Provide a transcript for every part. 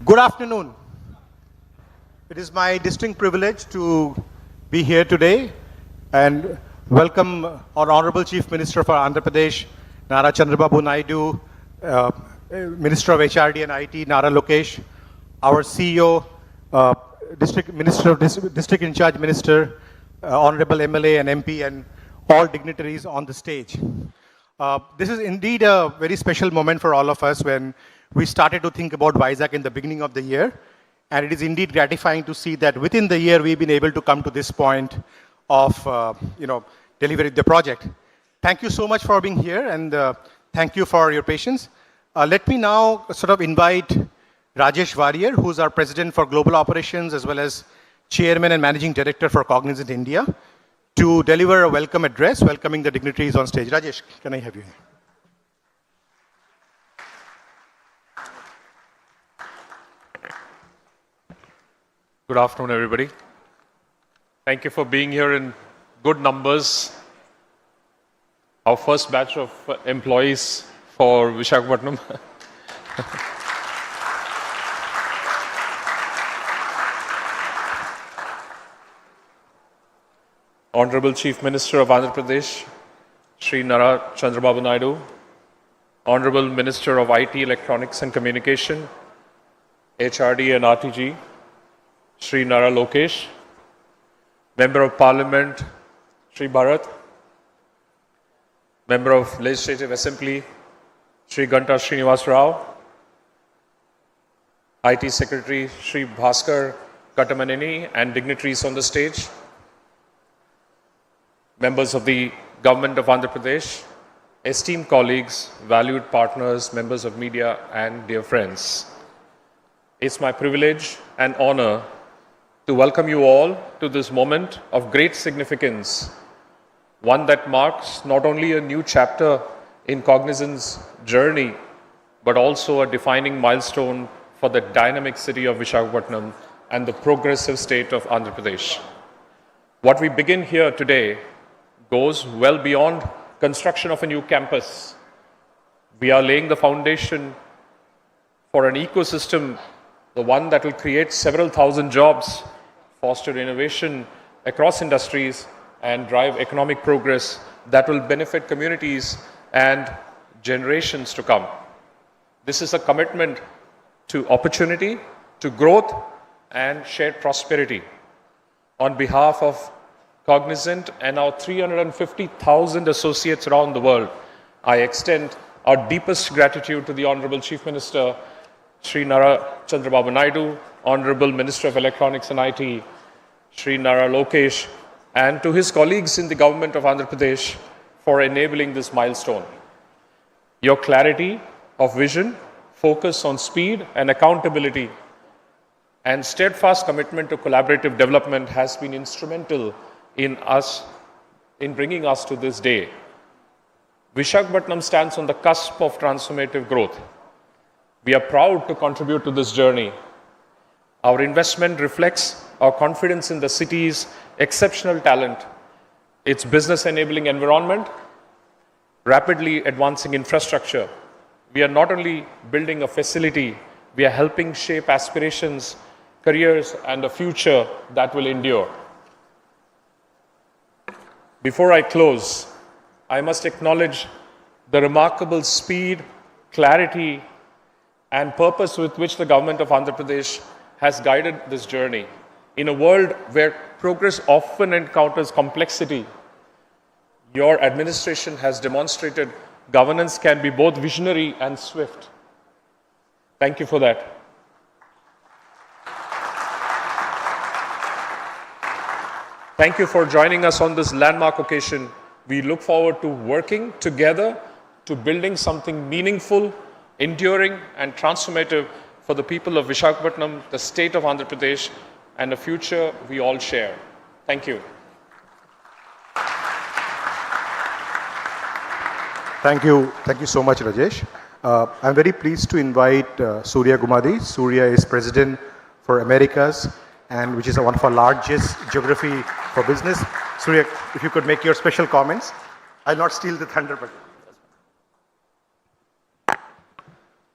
Good afternoon. It is my distinct privilege to be here today and welcome our Honorable Chief Minister for Andhra Pradesh, Nara Chandrababu Naidu, Minister of HRD and IT, Nara Lokesh, our CEO, District Minister of District in Charge Minister, Honorable MLA and MP, and all dignitaries on the stage. This is indeed a very special moment for all of us when we started to think about Vizag in the beginning of the year. And it is indeed gratifying to see that within the year we've been able to come to this point of delivering the project. Thank you so much for being here, and thank you for your patience. Let me now sort of invite Rajesh Warrier, who's our President for Global Operations as well as Chairman and Managing Director for Cognizant India, to deliver a welcome address, welcoming the dignitaries on stage. Rajesh, can I have you here? Good afternoon, everybody. Thank you for being here in good numbers. Our first batch of employees for Visakhapatnam. Honorable Chief Minister of Andhra Pradesh, Shri Nara Chandrababu Naidu, Honorable Minister of IT, Electronics and Communication, HRD and RTG, Shri Nara Lokesh, Member of Parliament, Shri Bharat, Member of Legislative Assembly, Shri Ganta Srinivas Rao, IT Secretary, Shri Bhaskar Katamaneni, and dignitaries on the stage, members of the Government of Andhra Pradesh, esteemed colleagues, valued partners, members of media, and dear friends. It's my privilege and honor to welcome you all to this moment of great significance, one that marks not only a new chapter in Cognizant's journey, but also a defining milestone for the dynamic city of Visakhapatnam and the progressive state of Andhra Pradesh. What we begin here today goes well beyond construction of a new campus. We are laying the foundation for an ecosystem, the one that will create several thousand jobs, foster innovation across industries, and drive economic progress that will benefit communities and generations to come. This is a commitment to opportunity, to growth, and shared prosperity. On behalf of Cognizant and our 350,000 associates around the world, I extend our deepest gratitude to the Honorable Chief Minister, Shri Nara Chandrababu Naidu, Honorable Minister of Electronics and IT, Shri Nara Lokesh, and to his colleagues in the Government of Andhra Pradesh for enabling this milestone. Your clarity of vision, focus on speed and accountability, and steadfast commitment to collaborative development has been instrumental in bringing us to this day. Visakhapatnam stands on the cusp of transformative growth. We are proud to contribute to this journey. Our investment reflects our confidence in the city's exceptional talent, its business enabling environment, rapidly advancing infrastructure. We are not only building a facility, we are helping shape aspirations, careers, and a future that will endure. Before I close, I must acknowledge the remarkable speed, clarity, and purpose with which the Government of Andhra Pradesh has guided this journey. In a world where progress often encounters complexity, your administration has demonstrated governance can be both visionary and swift. Thank you for that. Thank you for joining us on this landmark occasion. We look forward to working together to building something meaningful, enduring, and transformative for the people of Visakhapatnam, the state of Andhra Pradesh, and a future we all share. Thank you. Thank you so much, Rajesh. I'm very pleased to invite Surya Gumadi. Surya is President for Americas, and which is one of our largest geography for business. Surya, if you could make your special comments. I'll not steal the thunder, but...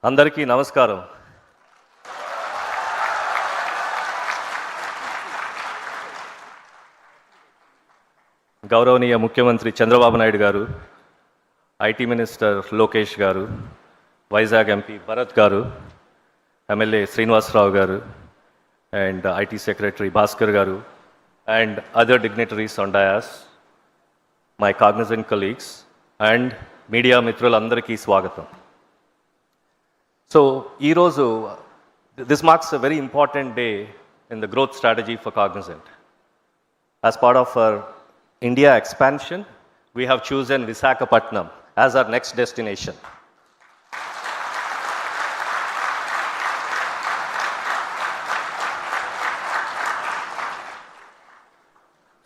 Andariki namaskaram. గౌరవనీయ ముఖ్యమంత్రి చంద్రబాబు నాయుడు గారు, IT minister Lokesh గారు, Vizag MP Bharat గారు, MLA Srinivasarao గారు, and IT secretary Bhaskar గారు, and other dignitaries on dais, my cognizant colleagues, and media మిత్రులందరికీ స్వాగతం. So ఈరోజు this marks a very important day in the growth strategy for Cognizant. As part of our India expansion, we have chosen Visakhapatnam as our next destination.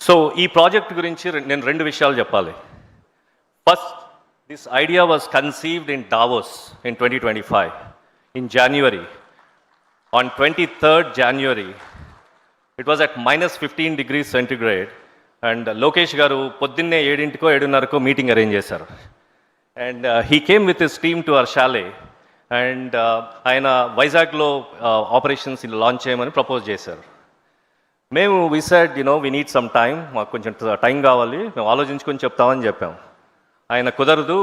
So ఈ project గురించి నేను రెండు విషయాలు చెప్పాలి. First, this idea was conceived in Davos in 2025 in January. On 23rd January, it was at -15 degrees centigrade, and Lokesh garu పొద్దున్నే 7:00కో 7:30కో meeting arrange చేశారు. And he came with his team to our chalet, and ఆయన వైజాగ్లో operations launch చేయమని propose చేశారు. మేము we said we need some time, మాకు కొంచెం టైం కావాలి, మేము ఆలోచించుకొని చెప్తామని చెప్పాం. ఆయన కుదరదు,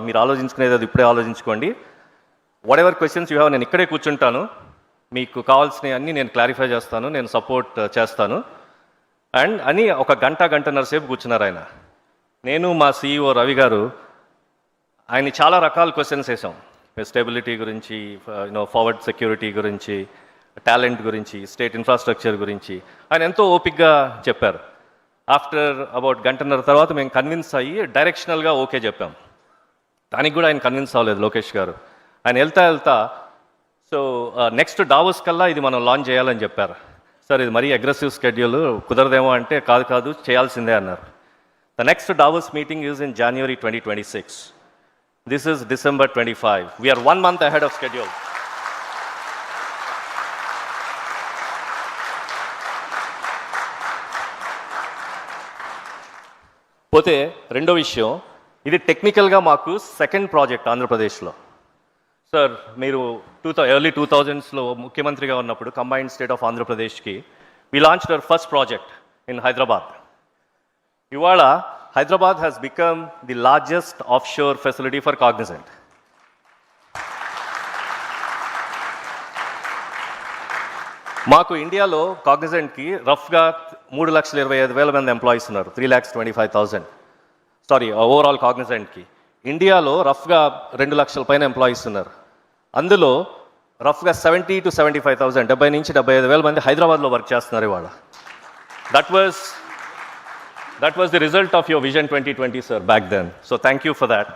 మీరు ఆలోచించుకునేది అది ఇప్పుడే ఆలోచించుకోండి, what ever questions you have నేను ఇక్కడే కూర్చుంటాను, మీకు కావాల్సినవి అన్నీ నేను క్లారిఫై చేస్తాను, నేను సపోర్ట్ చేస్తాను అండ్ అని ఒక గంటన్నర సేపు కూర్చున్నారు ఆయన. నేను మా CEO రవి గారు ఆయన్ని చాలా రకాల క్వశ్చన్స్ వేసాం. స్టెబిలిటీ గురించి, ఫార్వర్డ్ సెక్యూరిటీ గురించి, టాలెంట్ గురించి, స్టేట్ ఇన్ఫ్రాస్ట్రక్చర్ గురించి ఆయన ఎంతో ఓపిక్గా చెప్పారు. ఆఫ్టర్ అబౌట్ గంటన్నర తర్వాత మేము కన్విన్స్ అయ్యి డైరెక్షనల్గా ఓకే చెప్పాం. దానికి కూడా ఆయన కన్విన్స్ అవ్వలేదు లోకేష్ గారు. ఆయన వెళ్తా సో నెక్స్ట్ డావోస్ కల్లా ఇది మనం లాంచ్ చేయాలని చెప్పారు. సార్ ఇది మరీ అగ్రెసివ్ స్కెడ్యూల్, కుదరదేమో అంటే కాదు చేయాల్సిందే అన్నారు. The next Davos meeting is in January 2026. This is December 25. We are 1 month ahead of schedule. పోతే రెండో విషయం, ఇది టెక్నికల్గా మాకు సెకండ్ ప్రాజెక్ట్ ఆంధ్రప్రదేశ్లో. సార్ మీరు ఎర్లీ 2000s ముఖ్యమంత్రిగా ఉన్నప్పుడు కంబైన్డ్ స్టేట్ ఆఫ్ ఆంధ్రప్రదేశ్కి we launched our first project in Hyderabad. ఇవాళ Hyderabad has become the largest offshore facility for Cognizant. మాకు ఇండియాలో కాగ్నిజెంట్కి రఫ్గా 3,25,000 మంది ఎంప్లాయీస్ ఉన్నారు. 3,25,000 సారీ ఓవరాల్ కాగ్నిజెంట్కి. ఇండియాలో రఫ్గా 2 లక్షల పైన ఎంప్లాయీస్ ఉన్నారు. అందులో రఫ్గా 70,000 to 75,000, 70,000 నుంచి 75,000 మంది హైదరాబాద్లో వర్క్ చేస్తున్నారు ఇవాళ. That was the result of your vision 2020, sir, back then. So thank you for that.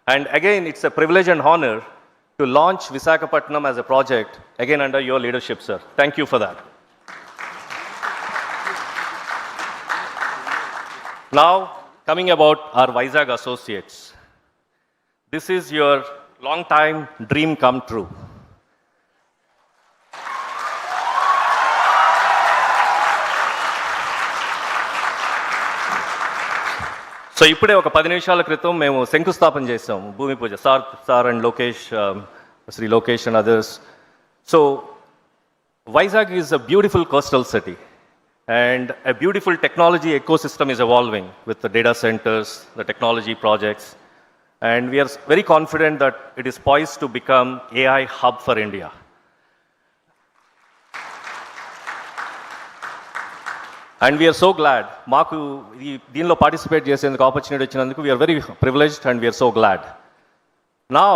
And again, it's a privilege and honor to launch Visakhapatnam as a project, again under your leadership, sir. Thank you for that. Now, coming about our Vizag associates. This is your long time dream come true. So ఇప్పుడే ఒక 10 నిమిషాల క్రితం మేము శంకుస్థాపన చేసాం, భూమి పూజ. Sir and Lokesh, Shri Lokesh and others. So Vizag is a beautiful coastal city and a beautiful technology ecosystem is evolving with the data centers, the technology projects, and we are very confident that it is poised to become AI hub for India. And we are so glad maaku deenlo participate chesenduku opportunity vachinanduku we are very privileged and we are so glad. Now,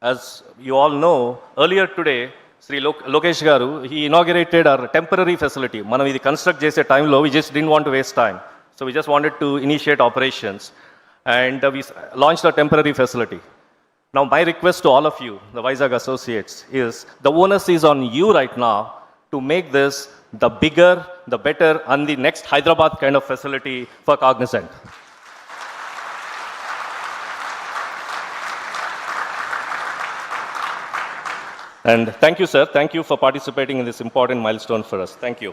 as you all know, earlier today Sri Lokesh garu, he inaugurated our temporary facility. Manam idi construct chese time lo we just didn't want to waste time, so we just wanted to initiate operations and we launched our temporary facility. Now my request to all of you, the Vizag associates, is the onus is on you right now to make this the bigger, the better, and the next Hyderabad kind of facility for Cognizant. And thank you, sir. Thank you for participating in this important milestone for us. Thank you.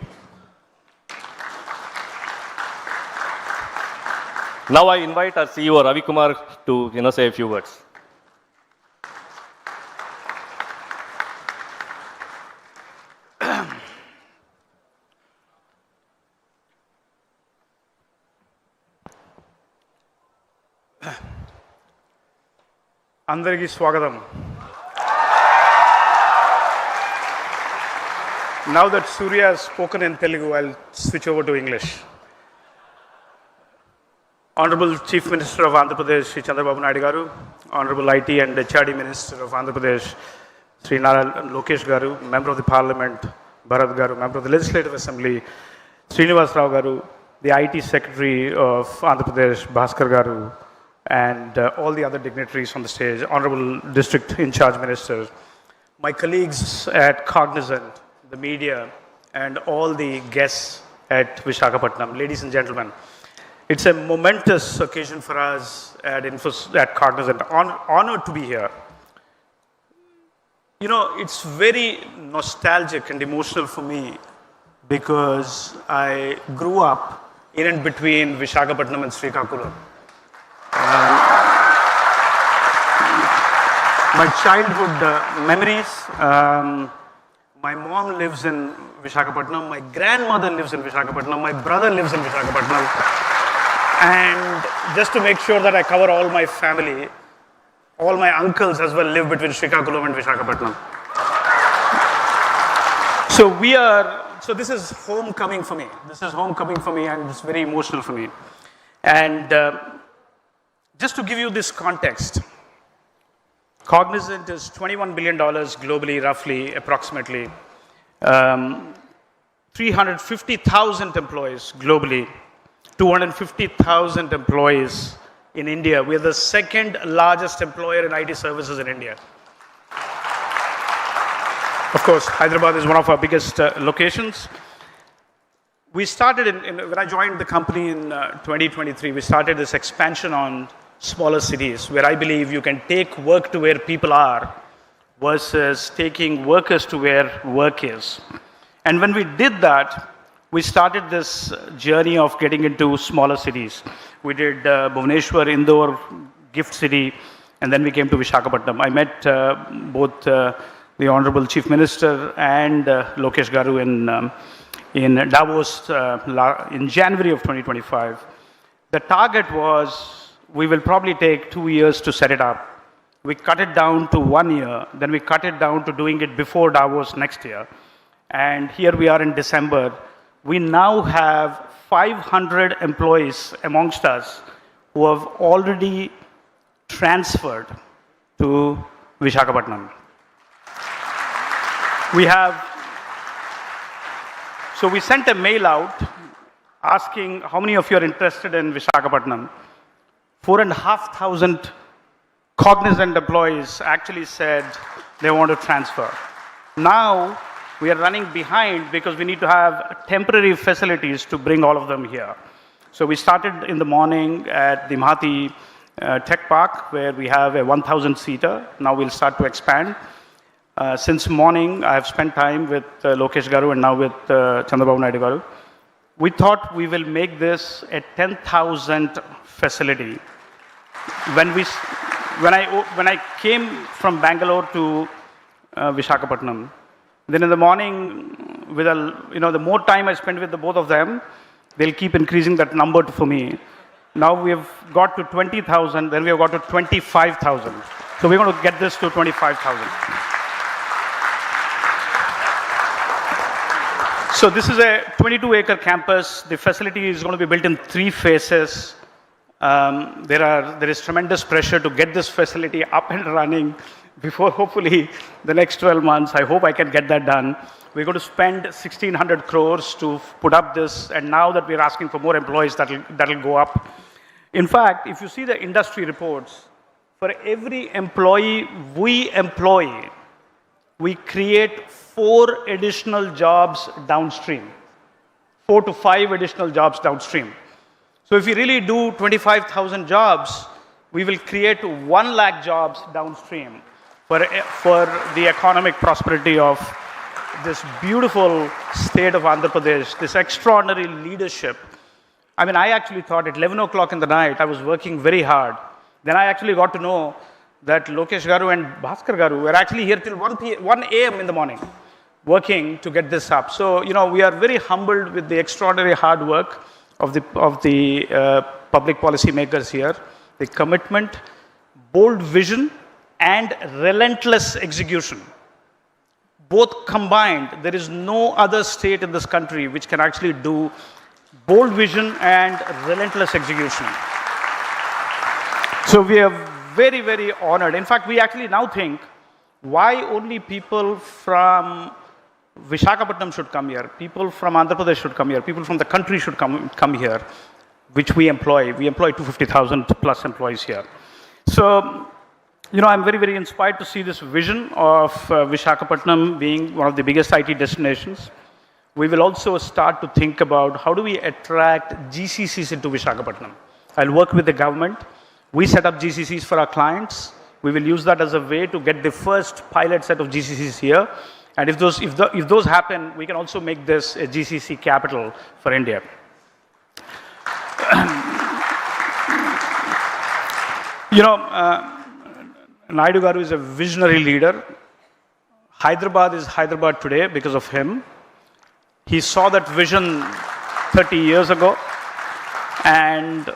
Now I invite our CEO Ravi Kumar to say a few words. అందరికీ స్వాగతం. Now that Surya has spoken in Telugu, I'll switch over to English. Honorable Chief Minister of Andhra Pradesh, Shri Chandrababu Naidu Garu, Honorable IT and HRD Minister of Andhra Pradesh, Shri Lokesh Garu, Member of the Parliament, Bharat Garu, Member of the Legislative Assembly, Srinivas Rao Garu, the IT Secretary of Andhra Pradesh, Bhaskar Garu, and all the other dignitaries on the stage, Honorable District In Charge Minister, my colleagues at Cognizant, the media, and all the guests at Visakhapatnam, ladies and gentlemen. It's a momentous occasion for us at Cognizant. Honored to be here. You know, it's very nostalgic and emotional for me because I grew up in and between Visakhapatnam and Srikakulam. My childhood memories, my mom lives in Visakhapatnam, my grandmother lives in Visakhapatnam, my brother lives in Visakhapatnam. And just to make sure that I cover all my family, all my uncles as well live between Srikakulam and Visakhapatnam. So this is homecoming for me. This is homecoming for me and it's very emotional for me. And just to give you this context, Cognizant is $21 billion globally, roughly, approximately. 350,000 employees globally, 250,000 employees in India. We are the second largest employer in IT services in India. Of course, Hyderabad is one of our biggest locations. We started, when I joined the company in 2023, we started this expansion on smaller cities where I believe you can take work to where people are versus taking workers to where work is. And when we did that, we started this journey of getting into smaller cities. We did Bhubaneswar, Indore, Gift City, and then we came to Visakhapatnam. I met both the Honorable Chief Minister and Lokesh Garu in Davos in January of 2025. The target was we will probably take 2 years to set it up. We cut it down to 1 year, then we cut it down to doing it before Davos next year. And here we are in December. We now have 500 employees amongst us who have already transferred to Visakhapatnam. So we sent a mail out asking how many of you are interested in Visakhapatnam. 4,500 Cognizant employees actually said they want to transfer. Now we are running behind because we need to have temporary facilities to bring all of them here. So we started in the morning at the Mahathi Tech Park where we have a 1,000-seater. Now we'll start to expand. Since morning, I have spent time with Lokesh Garu and now with Chandrababu Naidu Garu. We thought we will make this a 10,000 facility. When I came from Bangalore to Visakhapatnam, then in the morning, the more time I spend with the both of them, they'll keep increasing that number for me. Now we have got to 20,000, then we have got to 25,000. So we're going to get this to 25,000. So this is a 22-acre campus. The facility is going to be built in 3 phases. There is tremendous pressure to get this facility up and running before hopefully the next 12 months. I hope I can get that done. We're going to spend 1,600 crores to put up this, and now that we're asking for more employees, that'll go up. In fact, if you see the industry reports, for every employee we employ, we create 4 additional jobs downstream, 4 to 5 additional jobs downstream. So if we really do 25,000 jobs, we will create 1 lakh jobs downstream for the economic prosperity of this beautiful state of Andhra Pradesh, this extraordinary leadership. I mean, I actually thought at 11 o'clock in the night, I was working very hard. Then I actually got to know that Lokesh Garu and Bhaskar Garu were actually here till 1 a.m. in the morning, working to get this up. So, we are very humbled with the extraordinary hard work of the public policy makers here, the commitment, bold vision, and relentless execution. Both combined, there is no other state in this country which can actually do bold vision and relentless execution. So we are very, very honored. In fact, we actually now think, why only people from Visakhapatnam should come here, people from Andhra Pradesh should come here, people from the country should come here, which we employ. We employ 250,000 plus employees here. So, I'm very, very inspired to see this vision of Visakhapatnam being one of the biggest IT destinations. We will also start to think about how do we attract GCCs into Visakhapatnam. I'll work with the government. We set up GCCs for our clients. We will use that as a way to get the first pilot set of GCCs here. And if those happen, we can also make this a GCC capital for India. Naidu Garu is a visionary leader. Hyderabad is Hyderabad today because of him. He saw that vision 30 years ago, and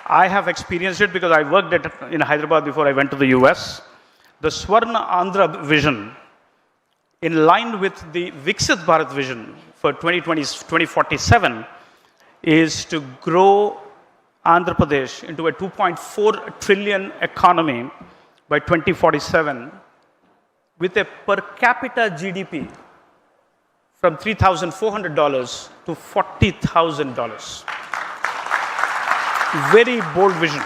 I have experienced it because I worked in Hyderabad before I went to the US. The Swarna Andhra vision, in line with the Viksit Bharat vision for 2047, is to grow Andhra Pradesh into a 2.4 trillion economy by 2047 with a per capita GDP from $3,400 to $40,000. Very bold vision.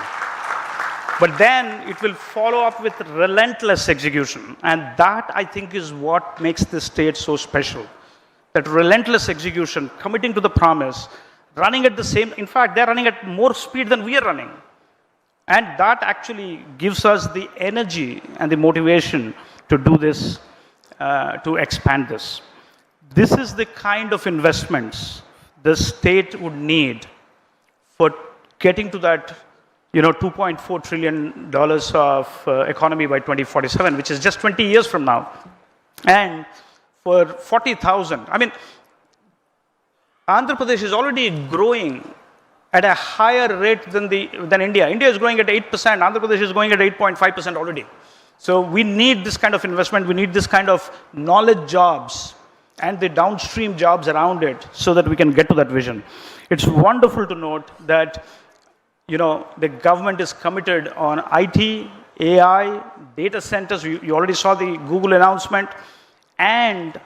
But then it will follow up with relentless execution. And that, I think, is what makes this state so special. That relentless execution, committing to the promise, running at the same, in fact, they're running at more speed than we are running. And that actually gives us the energy and the motivation to do this, to expand this. This is the kind of investments the state would need for getting to that, $2.4 trillion of economy by 2047, which is just 20 years from now. And for 40,000, Andhra Pradesh is already growing at a higher rate than India. India is growing at 8%. Andhra Pradesh is going at 8.5% already. So we need this kind of investment. We need this kind of knowledge jobs and the downstream jobs around it so that we can get to that vision. It's wonderful to note that the government is committed on IT, AI, data centers. You already saw the Google announcement, and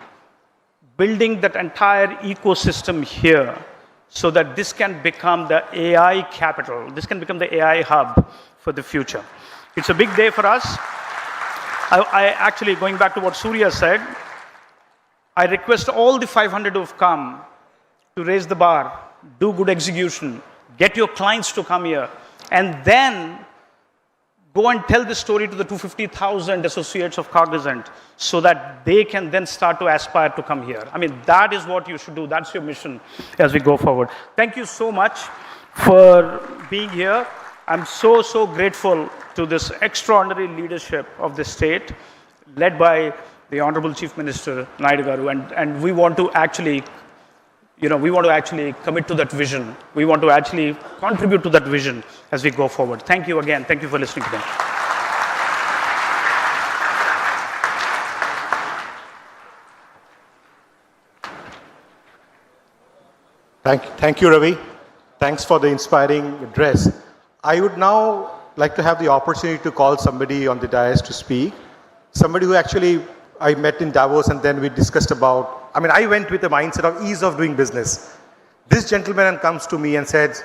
building that entire ecosystem here so that this can become the AI capital. This can become the AI hub for the future. It's a big day for us. I actually, going back to what Surya said, I request all the 500 who have come to raise the bar, do good execution, get your clients to come here, and then go and tell the story to the 250,000 associates of Cognizant so that they can then start to aspire to come here. That is what you should do. That's your mission as we go forward. Thank you so much for being here. I'm so, so grateful to this extraordinary leadership of the state led by the Honorable Chief Minister Naidu Garu, and we want to actually commit to that vision. We want to actually contribute to that vision as we go forward. Thank you again. Thank you for listening to me. Thank you, Ravi. Thanks for the inspiring address. I would now like to have the opportunity to call somebody on the dais to speak. Somebody who actually I met in Davos, and then we discussed about, I went with the mindset of ease of doing business. This gentleman comes to me and said,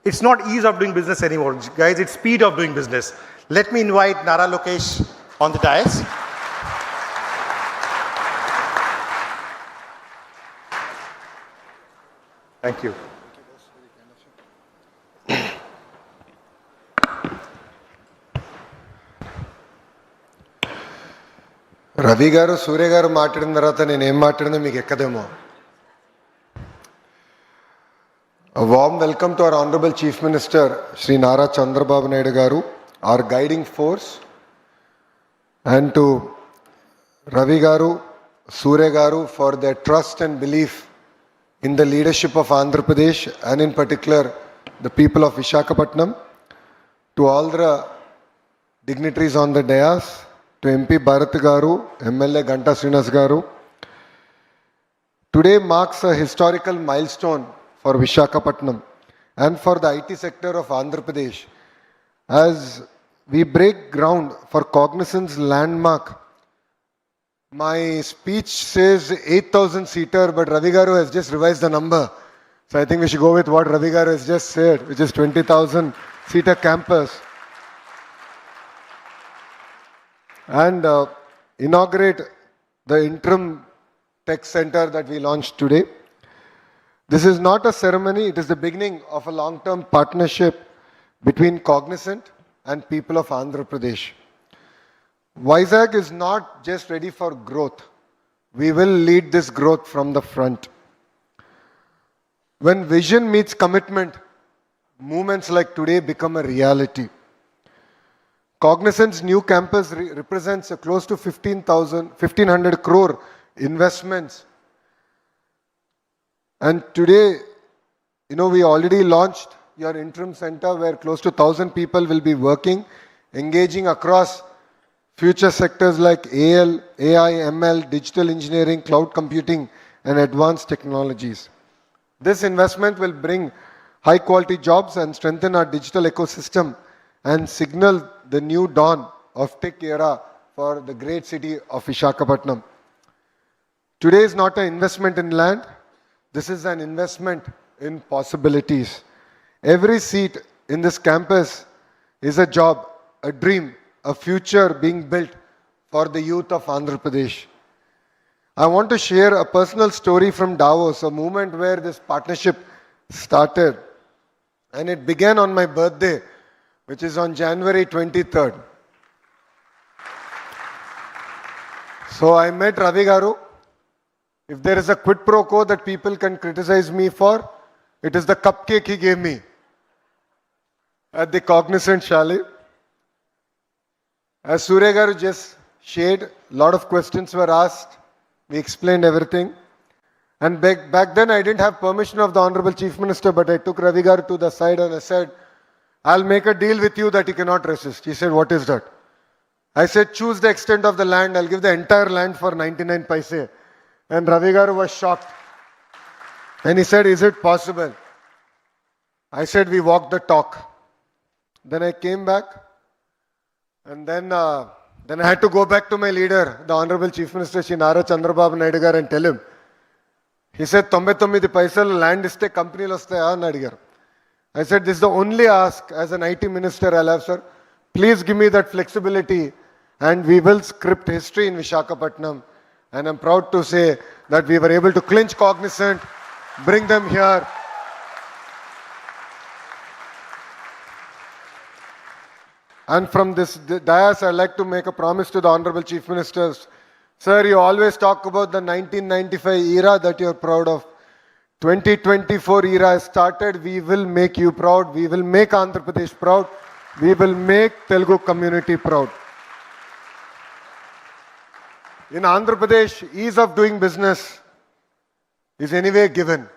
it's not ease of doing business anymore, guys, it's speed of doing business. Let me invite Nara Lokesh on the dais. Thank you. Ravi గారు సూర్య గారు మాట్లాడిన తర్వాత నేను ఏం మాట్లాడినా మీకు ఎక్కదేమో. A warm welcome to our Honorable Chief Minister Shri Nara Chandrababu Naidu Garu, our guiding force, and to Ravi Garu, Surya Garu for their trust and belief in the leadership of Andhra Pradesh and in particular the people of Visakhapatnam, to all the dignitaries on the dais, to MP Bharat Garu, MLA Ganta Srinas Garu. Today marks a historical milestone for Visakhapatnam and for the IT sector of Andhra Pradesh as we break ground for Cognizant's landmark. My speech says 8,000 seater, but Ravi Garu has just revised the number. So I think we should go with what Ravi Garu has just said, which is 20,000 seater campus. And inaugurate the interim tech center that we launched today. This is not a ceremony, it is the beginning of a long-term partnership between Cognizant and people of Andhra Pradesh. Vizag is not just ready for growth. We will lead this growth from the front. When vision meets commitment, movements like today become a reality. Cognizant's new campus represents a close to 1,500 crore investments. And today, we already launched your interim center where close to 1,000 people will be working, engaging across future sectors like AL, AI, ML, digital engineering, cloud computing, and advanced technologies. This investment will bring high quality jobs and strengthen our digital ecosystem and signal the new dawn of tech era for the great city of Visakhapatnam. Today is not an investment in land. This is an investment in possibilities. Every seat in this campus is a job, a dream, a future being built for the youth of Andhra Pradesh. I want to share a personal story from Davos, a moment where this partnership started. And it began on my birthday, which is on January 23rd. So I met Ravi Garu. If there is a quid pro quo that people can criticize me for, it is the cupcake he gave me at the Cognizant Chalet. As Surya Garu just shared, a lot of questions were asked. We explained everything. And back then I didn't have permission of the Honorable Chief Minister, but I took Ravi Garu to the side and I said, I'll make a deal with you that you cannot resist. He said, what is that? I said, choose the extent of the land. I'll give the entire land for 99 paise. And Ravi Garu was shocked. And he said, is it possible? I said, we walked the talk. Then I came back. And then I had to go back to my leader, the Honorable Chief Minister, Shri Nara Chandrababu Naidu garu, and tell him. He said, 99 paisal land iste company lo vastaya ani adigaru. I said, this is the only ask as an IT minister I'll have, sir. Please give me that flexibility and we will script history in Visakhapatnam. And I'm proud to say that we were able to clinch Cognizant, bring them here. And from this dais, I'd like to make a promise to the Honorable Chief Ministers. Sir, you always talk about the 1995 era that you're proud of. 2024 era has started. We will make you proud. We will make Andhra Pradesh proud. We will make Telugu community proud. In Andhra Pradesh, ease of doing business is anyway given.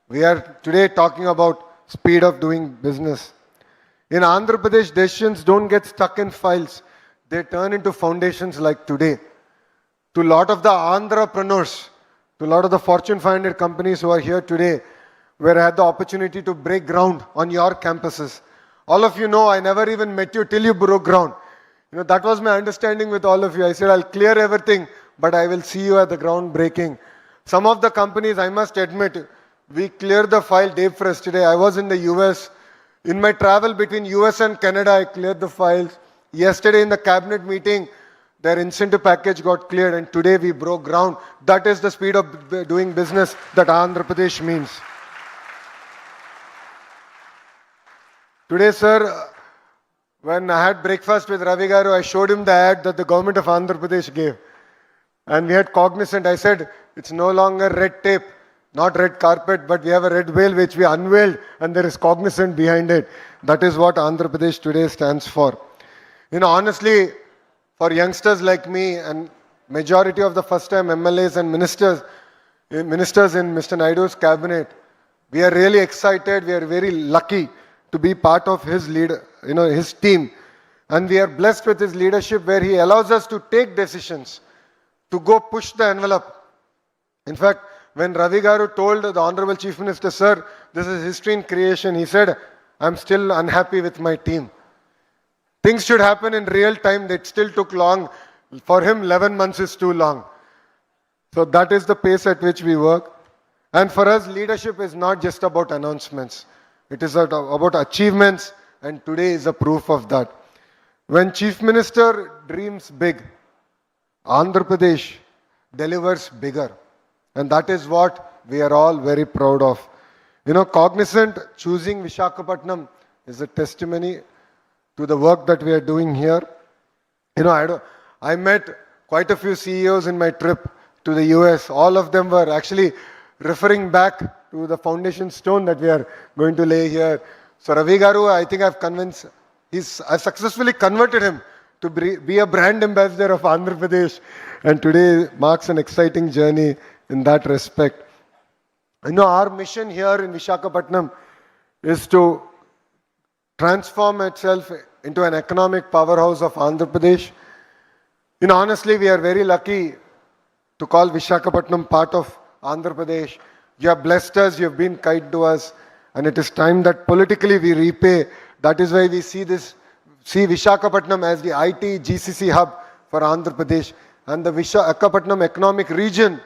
We are today talking about speed of doing business. In Andhra Pradesh, decisions don't get stuck in files. They turn into foundations like today. To a lot of the entrepreneurs, to a lot of the Fortune 500 companies who are here today, where I had the opportunity to break ground on your campuses. All of you know, I never even met you till you broke ground. That was my understanding with all of you. I said, I'll clear everything, but I will see you at the ground breaking. Some of the companies, I must admit, we cleared the file day for us today. I was in the US. In my travel between US and Canada, I cleared the files. Yesterday in the cabinet meeting, their incentive package got cleared and today we broke ground. That is the speed of doing business that Andhra Pradesh means. Today, sir, when I had breakfast with Ravi Garu, I showed him the ad that the government of Andhra Pradesh gave. And we had Cognizant. I said, it's no longer red tape, not red carpet, but we have a red veil which we unveiled and there is Cognizant behind it. That is what Andhra Pradesh today stands for. Honestly, for youngsters like me and majority of the first-time MLAs and ministers in Mr. Naidu's cabinet, we are really excited. We are very lucky to be part of his his team. And we are blessed with his leadership where he allows us to take decisions, to go push the envelope. In fact, when Ravi Garu told the Honorable Chief Minister, sir, this is history in creation, he said, I'm still unhappy with my team. Things should happen in real time. It still took long. For him, 11 months is too long. So that is the pace at which we work. And for us, leadership is not just about announcements. It is about achievements, and today is a proof of that. When Chief Minister dreams big, Andhra Pradesh delivers bigger. And that is what we are all very proud of. You know, Cognizant choosing Visakhapatnam is a testimony to the work that we are doing here. You know, I met quite a few CEOs in my trip to the US. All of them were actually referring back to the foundation stone that we are going to lay here. So Ravi Garu, I think I've successfully converted him to be a brand ambassador of Andhra Pradesh. And today marks an exciting journey in that respect. You know, our mission here in Visakhapatnam is to transform itself into an economic powerhouse of Andhra Pradesh. You know, honestly, we are very lucky to call Visakhapatnam part of Andhra Pradesh. You have blessed us, you have been kind to us, and it is time that politically we repay. That is why we see Visakhapatnam as the IT GCC hub for Andhra Pradesh, and the Visakhapatnam economic region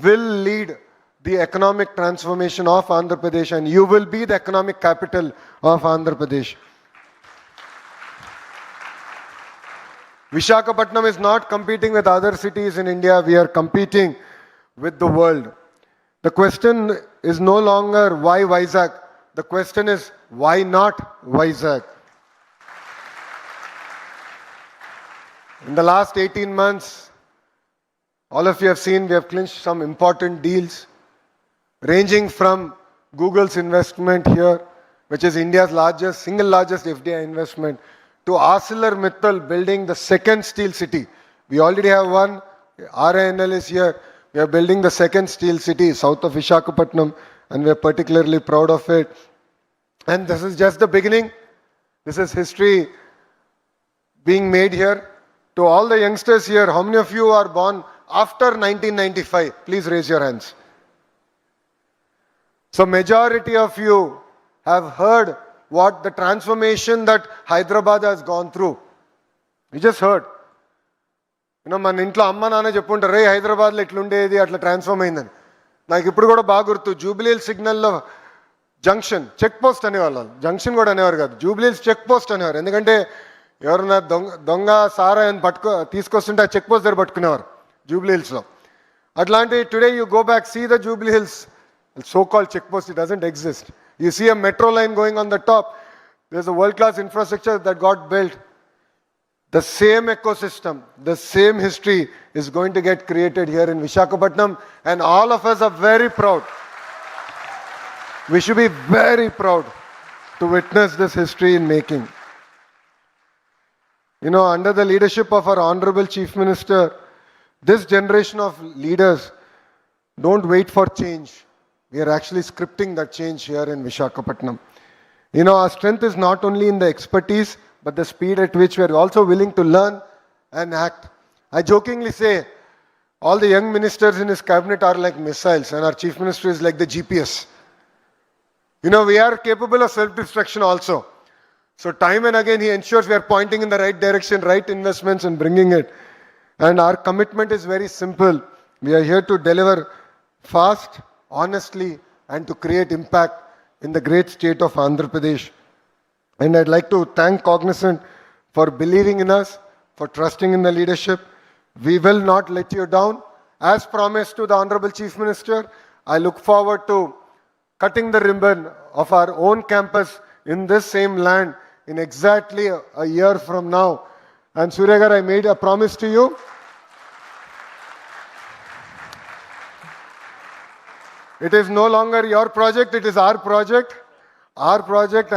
will lead the economic transformation of Andhra Pradesh, and you will be the economic capital of Andhra Pradesh. Visakhapatnam is not competing with other cities in India. We are competing with the world. The question is no longer why Vizag. The question is why not Vizag? In the last 18 months, all of you have seen we have clinched some important deals, ranging from Google's investment here, which is India's single largest FDI investment, to ArcelorMittal building the second steel city. We already have one. RINL is here. We are building the second steel city south of Visakhapatnam, and we are particularly proud of it. And this is just the beginning. This is history being made here. To all the youngsters here, how many of you are born after 1995? Please raise your hands. So majority of you have heard what the transformation that Hyderabad has gone through. You just heard. You know, మన ఇంట్లో అమ్మ నాన్న చెప్పుంటారు రే హైదరాబాద్లో ఇట్లుండేది అట్లా transform అయిందని. నాకు ఇప్పుడు కూడా బాగా గుర్తు, జూబ్లీహిల్స్ సిగ్నల్లో జంక్షన్ చెక్ పోస్ట్ అనేవాళ్ళు. జంక్షన్ కూడా అనేవారు కాదు, జూబ్లీహిల్స్ చెక్ పోస్ట్ అనేవారు. ఎందుకంటే ఎవరన్నా దొంగ సారా అని తీసుకొస్తుంటే ఆ చెక్ పోస్ట్ దగ్గర పట్టుకునేవారు జూబ్లీహిల్స్లో. అట్లాంటి today you go back, see the Jubilee Hills so-called check post, it doesn't exist. You see a metro line going on the top. There's a world-class infrastructure that got built. The same ecosystem, the same history is going to get created here in Visakhapatnam, and all of us are very proud. We should be very proud to witness this history in making. You know, under the leadership of our Honorable Chief Minister, this generation of leaders don't wait for change. We are actually scripting that change here in Visakhapatnam. You know, our strength is not only in the expertise, but the speed at which we are also willing to learn and act. I jokingly say, all the young ministers in his cabinet are like missiles, and our chief minister is like the GPS. You know, we are capable of self-destruction also. So time and again, he ensures we are pointing in the right direction, right investments and bringing it. And our commitment is very simple. We are here to deliver fast, honestly, and to create impact in the great state of Andhra Pradesh. And I'd like to thank Cognizant for believing in us, for trusting in the leadership. We will not let you down. As promised to the Honorable Chief Minister, I look forward to cutting the ribbon of our own campus in this same land in exactly a year from now. And Suryagar, I made a promise to you. It is no longer your project, it is our project,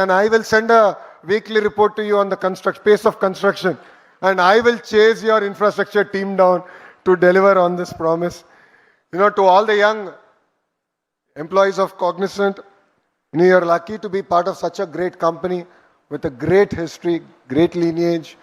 and I will send a weekly report to you on the pace of construction, and I will chase your infrastructure team down to deliver on this promise. You know, to all the young employees of Cognizant, you know, you're lucky to be part of such a great company. with a great history, great lineage.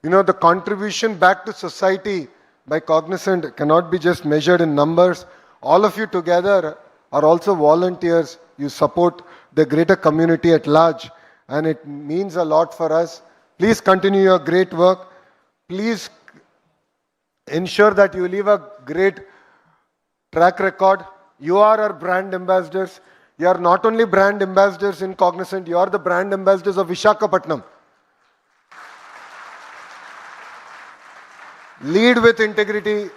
You know, the contribution back to society by Cognizant cannot be just measured in numbers. All of you together are also volunteers. You support the greater community at large, and it means a lot for us. Please continue your great work. Please ensure that you leave a great track record. You are our brand ambassadors. You are not only brand ambassadors in Cognizant, you are the brand ambassadors of Visakhapatnam. Lead with integrity,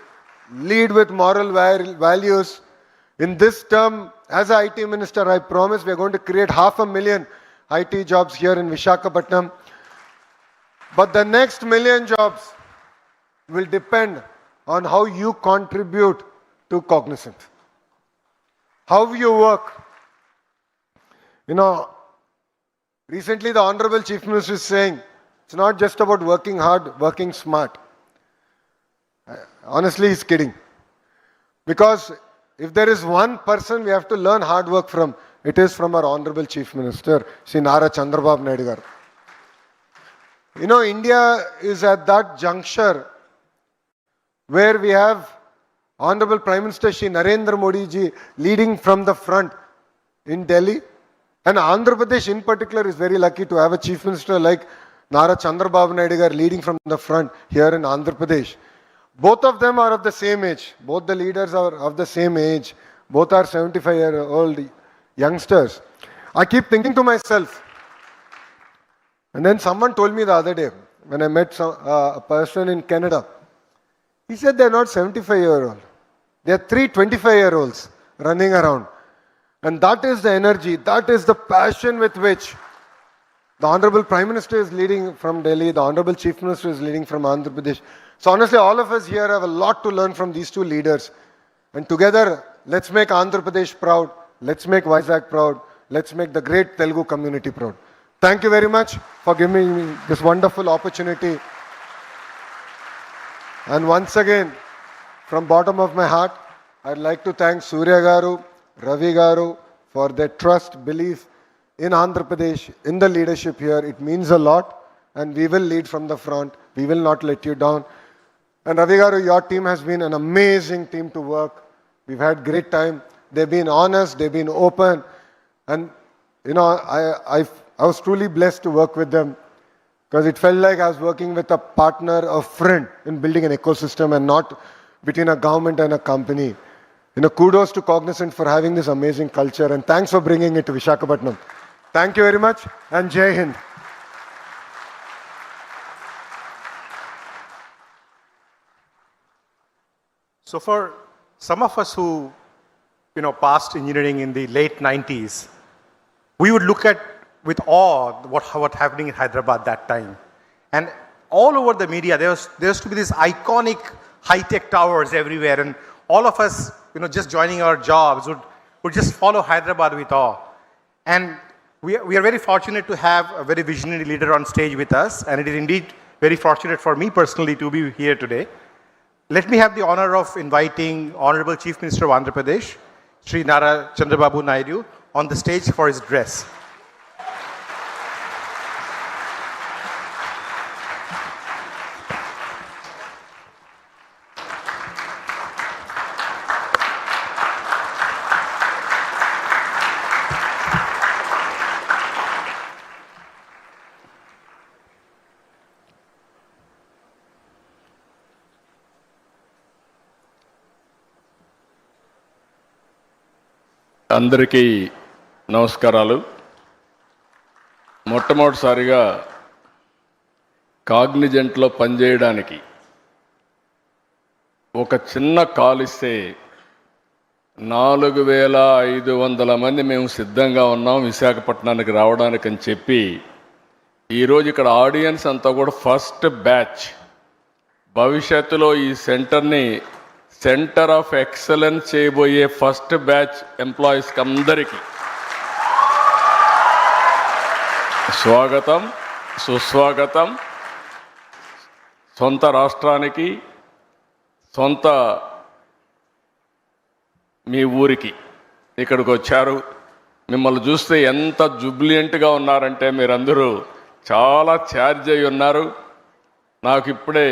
lead with moral values. In this term, as an IT minister, I promise we are going to create 500,000 IT jobs here in Visakhapatnam. But the next 1,000,000 jobs will depend on how you contribute to Cognizant. How you work. You know, recently the Honorable Chief Minister is saying, it's not just about working hard, working smart. Honestly, he's kidding. Because if there is one person we have to learn hard work from, it is from our Honorable Chief Minister, Shri Nara Chandrababu Naidu garu. You know, India is at that juncture where we have Honorable Prime Minister Shri Narendra Modi ji leading from the front in Delhi. And Andhra Pradesh in particular is very lucky to have a Chief Minister like Nara Chandrababu Naidu garu leading from the front here in Andhra Pradesh. Both of them are of the same age. Both the leaders are of the same age. Both are 75-year-old youngsters. I keep thinking to myself, and then someone told me the other day, when I met a person in Canada, he said they're not 75-year-old. They're 3 25-year-olds running around. And that is the energy, that is the passion with which the Honorable Prime Minister is leading from Delhi, the Honorable Chief Minister is leading from Andhra Pradesh. So honestly, all of us here have a lot to learn from these two leaders. And together, let's make Andhra Pradesh proud, let's make Vizag proud, let's make the great Telugu community proud. Thank you very much for giving me this wonderful opportunity. And once again, from bottom of my heart, I'd like to thank Surya Garu, Ravi Garu for their trust, belief in Andhra Pradesh, in the leadership here. It means a lot, and we will lead from the front. We will not let you down. And Ravi Garu, your team has been an amazing team to work. We've had great time. They've been honest, they've been open, and you know, I was truly blessed to work with them, because it felt like I was working with a partner, a friend in building an ecosystem and not between a government and a company. You know, kudos to Cognizant for having this amazing culture, and thanks for bringing it to Visakhapatnam. Thank you very much, and Jai Hind. So for some of us who, you know, passed engineering in the late 90s, we would look at with awe what happening in Hyderabad that time. And all over the media, there used to be these iconic high-tech towers everywhere, and all of us, you know, just joining our jobs would just follow Hyderabad with awe. And we are very fortunate to have a very visionary leader on stage with us, and it is indeed very fortunate for me personally to be here today. Let me have the honor of inviting Honorable Chief Minister of Andhra Pradesh, Shri Nara Chandrababu Naidu, on the stage for his address. అందరికీ నమస్కారాలు. మొట్టమొదటిసారిగా కాగ్నిజెంట్లో పనిచేయడానికి ఒక చిన్న call ఇస్తే 4,500 మంది మేము సిద్ధంగా ఉన్నాం విశాఖపట్నానికి రావడానికి అని చెప్పి, ఈరోజు ఇక్కడ ఆడియన్స్ అంతా కూడా ఫస్ట్ బ్యాచ్. భవిష్యత్తులో ఈ సెంటర్ని సెంటర్ ఆఫ్ ఎక్సలెన్స్ చేయబోయే ఫస్ట్ బ్యాచ్ ఎంప్లాయీస్కి అందరికీ స్వాగతం, సుస్వాగతం. సొంత రాష్ట్రానికి, సొంత మీ ఊరికి ఇక్కడికి వచ్చారు. మిమ్మల్ని చూస్తే ఎంత జుబ్లియంట్గా ఉన్నారంటే మీరందరూ చాలా ఛార్జ్ అయి ఉన్నారు. నాకు ఇప్పుడే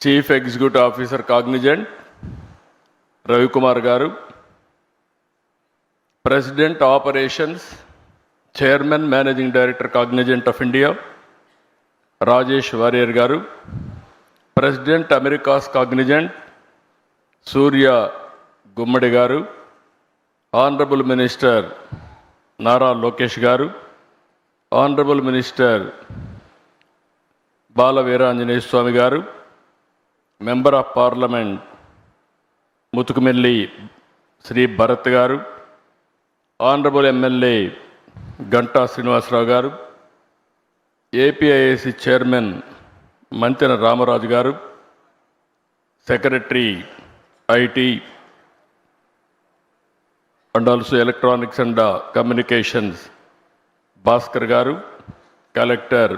chief executive officer Cognizant Ravikumar garu, president operations chairman managing director Cognizant of India Rajesh Warrier garu, president Americas Cognizant Surya Gummadi garu, honourable minister Nara Lokesh garu, honourable minister Bala Veeranjaneya Swamy garu, member of parliament Mathukumilli Shri Bharat garu, honourable MLA Ganta Srinivasarao గారు, ఏపీఐఏసి చైర్మన్ మంతెన రామరాజు గారు, secretary IT and also electronics and communications Bhaskar గారు, collector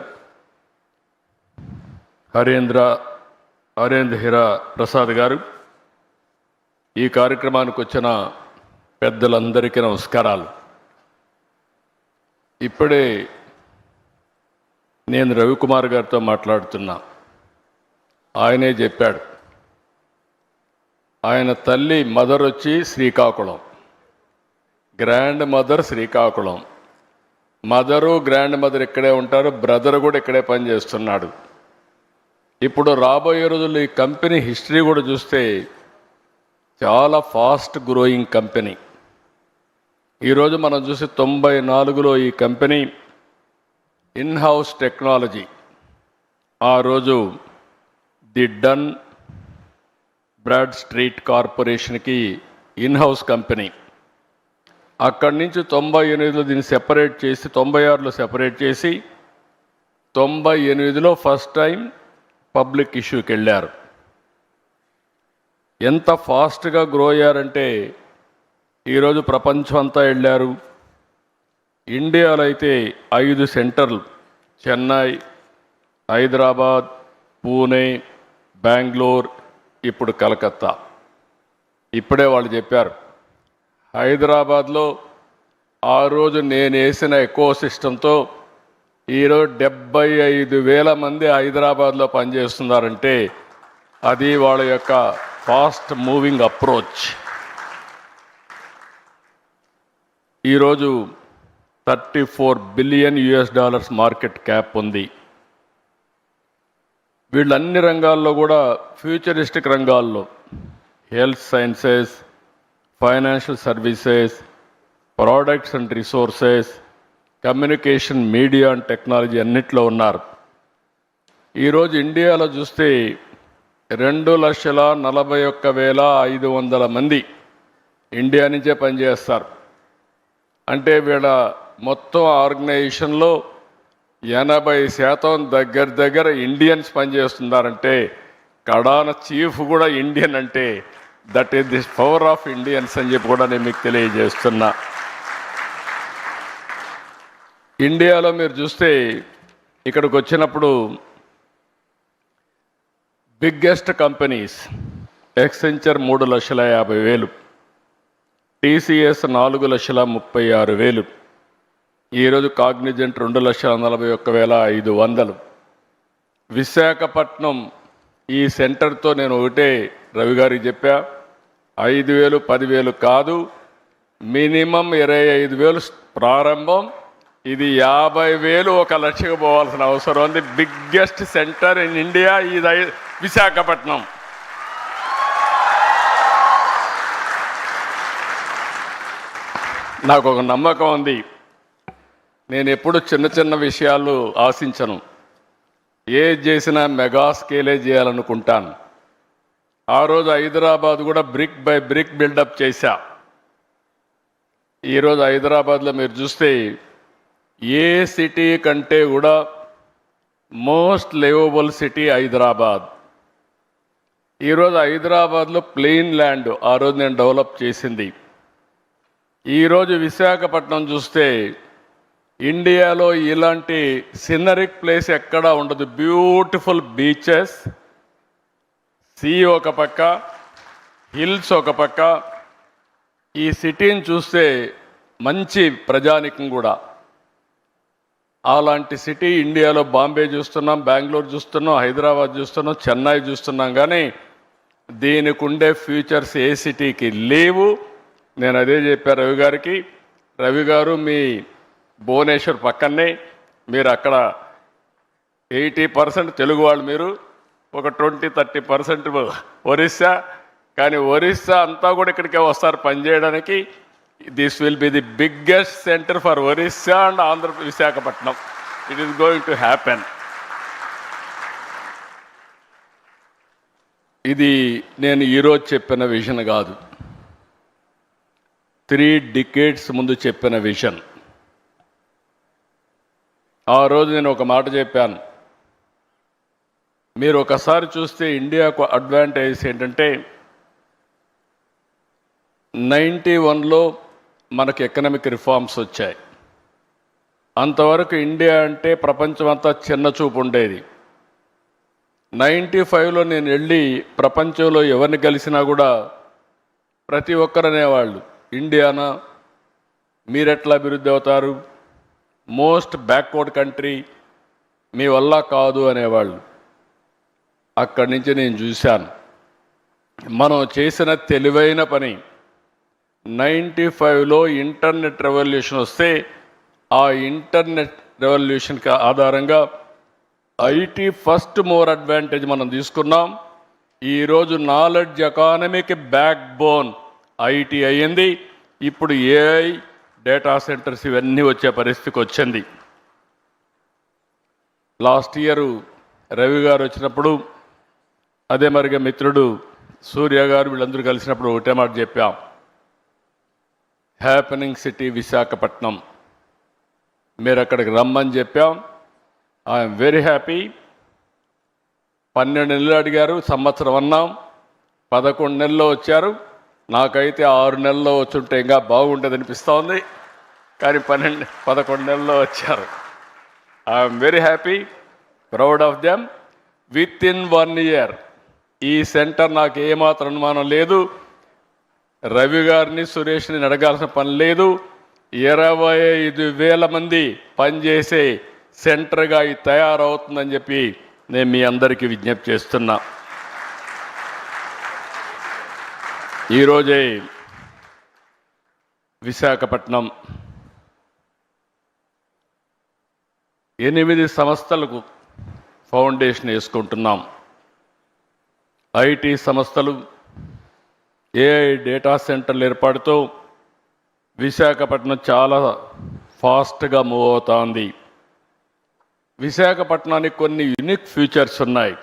Harendra హిరా Prasad గారు, ఈ కార్యక్రమానికి వచ్చిన పెద్దలందరికీ నమస్కారాలు. ఇప్పుడే నేను రవికుమార్ గారితో మాట్లాడుతున్నా. ఆయనే చెప్పాడు, ఆయన తల్లి మదర్ వచ్చి Srikakulam, grand mother Srikakulam, mother grand mother ఇక్కడే ఉంటారు, బ్రదర్ కూడా ఇక్కడే పనిచేస్తున్నాడు. ఇప్పుడు రాబోయే రోజుల్లో ఈ కంపెనీ హిస్టరీ కూడా చూస్తే చాలా ఫాస్ట్ గ్రోయింగ్ కంపెనీ. ఈరోజు మనం చూసి 94లో ఈ కంపెనీ ఇన్ హౌస్ టెక్నాలజీ, ఆ రోజు ది డన్ బ్రాడ్ స్ట్రీట్ కార్పొరేషన్కి ఇన్ హౌస్ కంపెనీ. అక్కడి నుంచి 98లో దీన్ని సెపరేట్ చేసి 96లో సెపరేట్ చేసి 98లో ఫస్ట్ టైం పబ్లిక్ ఇష్యూకి వెళ్ళారు. ఎంత ఫాస్ట్గా గ్రో అయ్యారంటే ఈరోజు ప్రపంచం అంతా వెళ్ళారు. ఇండియాలో అయితే 5 సెంటర్లు, చెన్నై, హైదరాబాద్, పూణే, బెంగళూరు, ఇప్పుడు కలకత్తా. ఇప్పుడే వాళ్ళు చెప్పారు, హైదరాబాద్లో ఆ రోజు నేను వేసిన ఎకో సిస్టంతో ఈరోజు 75,000 మంది హైదరాబాద్లో పనిచేస్తున్నారంటే అది వాళ్ళ యొక్క ఫాస్ట్ మూవింగ్ అప్రోచ్. ఈరోజు $34 బిలియన్ మార్కెట్ క్యాప్ ఉంది. వీళ్ళు అన్ని రంగాల్లో కూడా ఫ్యూచరిస్టిక్ రంగాల్లో health sciences, financial services, products and resources, communication, media and technology అన్నిట్లో ఉన్నారు. ఈరోజు ఇండియాలో చూస్తే 2,41,500 మంది ఇండియా నుంచే పనిచేస్తారు. అంటే వీళ్ళ మొత్తం ఆర్గనైజేషన్లో 80% దగ్గర ఇండియన్స్ పనిచేస్తున్నారంటే కడాన చీఫ్ కూడా ఇండియన్ అంటే that is this power of Indians అని చెప్పి కూడా నేను మీకు తెలియజేస్తున్నా. ఇండియాలో మీరు చూస్తే ఇక్కడికి వచ్చినప్పుడు బిగ్గెస్ట్ కంపెనీస్ ఎక్సెంచర్ 3,50,000, టీసీఎస్ 4,36,000, ఈరోజు కాగ్నిజెంట్ 2,41,500. విశాఖపట్నం ఈ సెంటర్తో నేను ఒకటే రవి గారికి చెప్పా, 5,000 10,000 కాదు, మినిమం 25,000 ప్రారంభం, ఇది 50,000 1 లక్షకు పోవాల్సిన అవసరం ఉంది. బిగ్గెస్ట్ సెంటర్ ఇన్ ఇండియా ఇది విశాఖపట్నం. నాకు ఒక నమ్మకం ఉంది, నేను ఎప్పుడు చిన్న చిన్న విషయాలు ఆశించను, ఏది చేసినా మెగా స్కేలే చేయాలనుకుంటాను. ఆ రోజు హైదరాబాద్ కూడా బ్రిక్ బై బ్రిక్ బిల్డప్ చేశా. ఈరోజు హైదరాబాద్లో మీరు చూస్తే ఏ సిటీ కంటే కూడా మోస్ట్ లివబుల్ సిటీ హైదరాబాద్. ఈరోజు హైదరాబాద్లో ప్లెయిన్ ల్యాండ్ ఆ రోజు నేను డెవలప్ చేసింది. ఈరోజు విశాఖపట్నం చూస్తే ఇండియాలో ఇలాంటి సినరిక్ ప్లేస్ ఎక్కడా ఉండదు. బ్యూటిఫుల్ బీచెస్, సీ ఒక పక్క, హిల్స్ ఒక పక్క. ఈ సిటీని చూస్తే మంచి ప్రజానికం కూడా. అలాంటి సిటీ ఇండియాలో బాంబే చూస్తున్నాం, బెంగళూరు చూస్తున్నాం, హైదరాబాద్ చూస్తున్నాం, చెన్నై చూస్తున్నాం, కానీ దీనికి ఉండే ఫ్యూచర్స్ ఏ సిటీకి లేవు. నేను అదే చెప్పాను రవి గారికి. రవి గారు మీ భువనేశ్వర్ పక్కనే, మీరు అక్కడ 80% తెలుగు వాళ్ళు, మీరు ఒక 20-30% ఒరిస్సా, కానీ ఒరిస్సా అంతా కూడా ఇక్కడికే వస్తారు పనిచేయడానికి. This will be the biggest centre for Orissa and Visakhapatnam. It is going to happen. ఇది నేను ఈరోజు చెప్పిన విజన్ కాదు, 3 decades ముందు చెప్పిన విజన్. ఆ రోజు నేను ఒక మాట చెప్పాను, మీరు ఒకసారి చూస్తే ఇండియాకు అడ్వాంటేజ్ ఏంటంటే 91లో మనకు ఎకనామిక్ రిఫార్మ్స్ వచ్చాయి. అంతవరకు ఇండియా అంటే ప్రపంచం అంతా చిన్న చూపు ఉండేది. 95లో నేను వెళ్ళి ప్రపంచంలో ఎవరిని కలిసినా కూడా ప్రతి ఒక్కరు అనేవాళ్ళు, ఇండియానా, మీరెట్లా అభివృద్ధి అవుతారు, మోస్ట్ బ్యాక్వర్డ్ కంట్రీ, మీ వల్ల కాదు అనేవాళ్ళు. అక్కడి నుంచి నేను చూశాను మనం చేసిన తెలివైన పని. 95లో ఇంటర్నెట్ రెవల్యూషన్ వస్తే ఆ ఇంటర్నెట్ రెవల్యూషన్కి ఆధారంగా ఐటీ ఫస్ట్ మోర్ అడ్వాంటేజ్ మనం తీసుకున్నాం. ఈరోజు నాలెడ్జ్ ఎకానమీకి బ్యాక్ బోన్ ఐటీ అయ్యింది. ఇప్పుడు ఏఐ, డేటా సెంటర్స్ ఇవన్నీ వచ్చే పరిస్థితికి వచ్చింది. లాస్ట్ ఇయర్ రవి గారు వచ్చినప్పుడు, అదే మరిగా మిత్రుడు సూర్య గారు, వీళ్ళందరూ కలిసినప్పుడు ఒకటే మాట చెప్పాం, హ్యాపెనింగ్ సిటీ విశాఖపట్నం, మీరు అక్కడికి రమ్మని చెప్పాం. I'm very happy. 12 నెలలు అడిగారు, సంవత్సరం అన్నాం, 11 నెలల్లో వచ్చారు. నాకైతే 6 నెలల్లో వచ్చుంటే ఇంకా బాగుంటుంది అనిపిస్తూ ఉంది, కానీ 11 నెలల్లో వచ్చారు. I'm very happy, proud of them. With in 1 year ఈ సెంటర్ నాకు ఏమాత్రం అనుమానం లేదు, రవి గారిని సురేష్ని అడగాల్సిన పని లేదు, 25,000 మంది పనిచేసే సెంటర్గా ఇది తయారవుతుందని చెప్పి నేను మీ అందరికీ విజ్ఞప్తి చేస్తున్నా. ఈరోజే విశాఖపట్నం 8 సంస్థలకు ఫౌండేషన్ వేసుకుంటున్నాం. ఐటీ సంస్థలు, ఏఐ డేటా సెంటర్ల ఏర్పాటుతో విశాఖపట్నం చాలా ఫాస్ట్గా మూవ్ అవుతోంది. విశాఖపట్నానికి కొన్ని యూనిక్ ఫీచర్స్ ఉన్నాయి.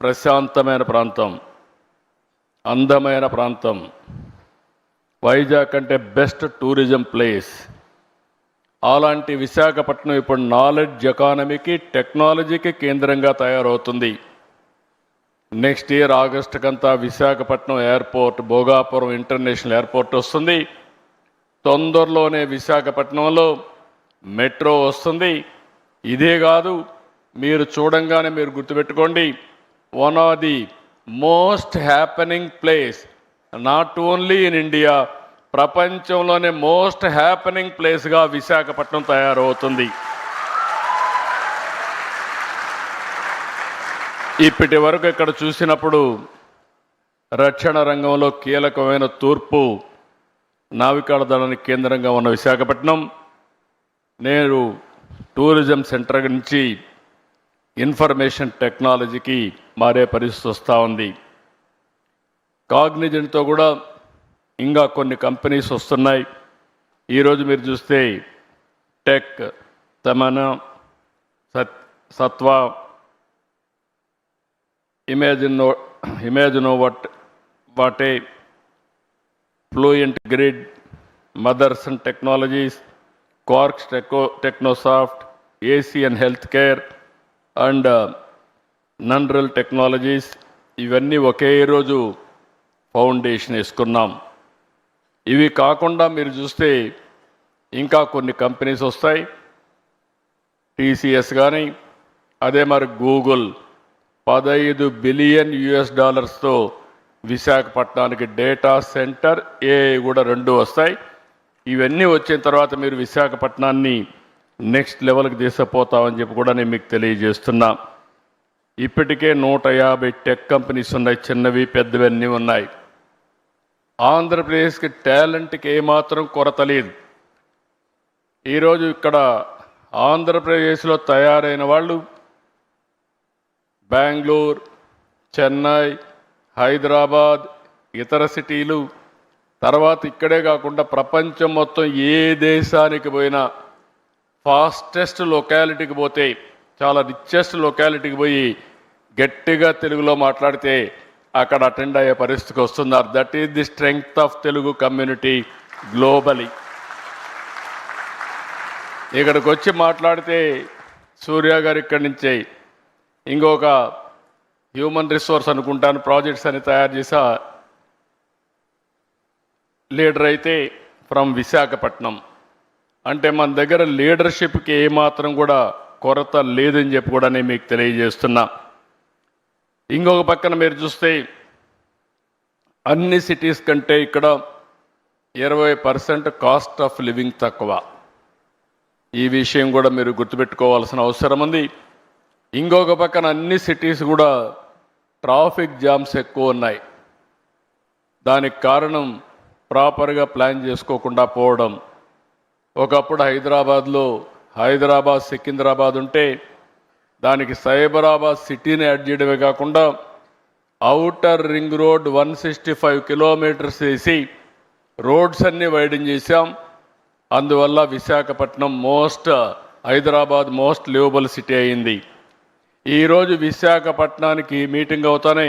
ప్రశాంతమైన ప్రాంతం, అందమైన ప్రాంతం, వైజాగ్ అంటే బెస్ట్ టూరిజం ప్లేస్. అలాంటి విశాఖపట్నం ఇప్పుడు నాలెడ్జ్ ఎకానమీకి, టెక్నాలజీకి కేంద్రంగా తయారవుతుంది. నెక్స్ట్ ఇయర్ ఆగస్టుకంతా Visakhapatnam airport, Bhogapuram international airport వస్తుంది. తొందరలోనే విశాఖపట్నంలో మెట్రో వస్తుంది. ఇదే కాదు, మీరు చూడంగానే మీరు గుర్తుపెట్టుకోండి, one of the most happening place not only in India, ప్రపంచంలోనే మోస్ట్ హ్యాపెనింగ్ ప్లేస్గా విశాఖపట్నం తయారవుతుంది. ఇప్పటి వరకు ఇక్కడ చూసినప్పుడు రక్షణ రంగంలో కీలకమైన తూర్పు నావికాల దళానికి కేంద్రంగా ఉన్న విశాఖపట్నం నేడు టూరిజం సెంటర్ నుంచి ఇన్ఫర్మేషన్ టెక్నాలజీకి మారే పరిస్థితి వస్తూ ఉంది. కాగ్నిజెంట్తో కూడా ఇంకా కొన్ని కంపెనీస్ వస్తున్నాయి. ఈరోజు మీరు చూస్తే టెక్, తమనా, Sattva, Imaginnovate, fluent grid, Motherson technologies, కార్క్స్ Technosoft, Asian health care and నన్రల్ టెక్నాలజీస్, ఇవన్నీ ఒకే రోజు ఫౌండేషన్ వేసుకున్నాం. ఇవి కాకుండా మీరు చూస్తే ఇంకా కొన్ని కంపెనీస్ వస్తాయి. టీసీఎస్ కానీ, అదే మరి గూగుల్ $15 బిలియన్ విశాఖపట్నానికి డేటా సెంటర్, ఏఐ కూడా 2 వస్తాయి. ఇవన్నీ వచ్చిన తర్వాత మీరు విశాఖపట్నాన్ని నెక్స్ట్ లెవెల్కి తీసుకుపోతామని చెప్పి కూడా నేను మీకు తెలియజేస్తున్నా. ఇప్పటికే 150 టెక్ కంపెనీస్ ఉన్నాయి, చిన్నవి పెద్దవి అన్నీ ఉన్నాయి. ఆంధ్రప్రదేశ్కి టాలెంట్కి ఏమాత్రం కొరత లేదు. ఈరోజు ఇక్కడ ఆంధ్రప్రదేశ్లో తయారైన వాళ్ళు బెంగళూరు, చెన్నై, హైదరాబాద్, ఇతర సిటీలు, తర్వాత ఇక్కడే కాకుండా ప్రపంచం మొత్తం ఏ దేశానికి పోయినా ఫాస్టెస్ట్ లొకాలిటీకి పోతే, చాలా రిచెస్ట్ లొకాలిటీకి పోయి గట్టిగా తెలుగులో మాట్లాడితే అక్కడ అటెండ్ అయ్యే పరిస్థితికి వస్తున్నారు. That is the strength of Telugu community globally. ఇక్కడికి వచ్చి మాట్లాడితే సూర్య గారు ఇక్కడి నుంచే ఇంకొక హ్యూమన్ రిసోర్స్ అనుకుంటాను ప్రాజెక్ట్స్ అని తయారు చేసా లీడర్ అయితే ఫ్రమ్ విశాఖపట్నం. అంటే మన దగ్గర లీడర్షిప్కి ఏమాత్రం కూడా కొరత లేదని చెప్పి కూడా నేను మీకు తెలియజేస్తున్నా. ఇంకొక పక్కన మీరు చూస్తే అన్ని సిటీస్ కంటే ఇక్కడ 20% కాస్ట్ ఆఫ్ లివింగ్ తక్కువ. ఈ విషయం కూడా మీరు గుర్తుపెట్టుకోవాల్సిన అవసరం ఉంది. ఇంకొక పక్కన అన్ని సిటీస్ కూడా ట్రాఫిక్ జామ్స్ ఎక్కువ ఉన్నాయి. దానికి కారణం ప్రాపర్గా ప్లాన్ చేసుకోకుండా పోవడం. ఒకప్పుడు హైదరాబాద్ సికింద్రాబాద్ ఉంటే దానికి సైబరాబాద్ సిటీని యాడ్ చేయడమే కాకుండా ఔటర్ రింగ్ రోడ్ 165 కిలోమీటర్స్ వేసి రోడ్స్ అన్నీ వైడెన్ చేశాం. అందువల్ల Visakhapatnam Hyderabad most liveable city అయింది. ఈరోజు విశాఖపట్నానికి మీటింగ్ అవుతానే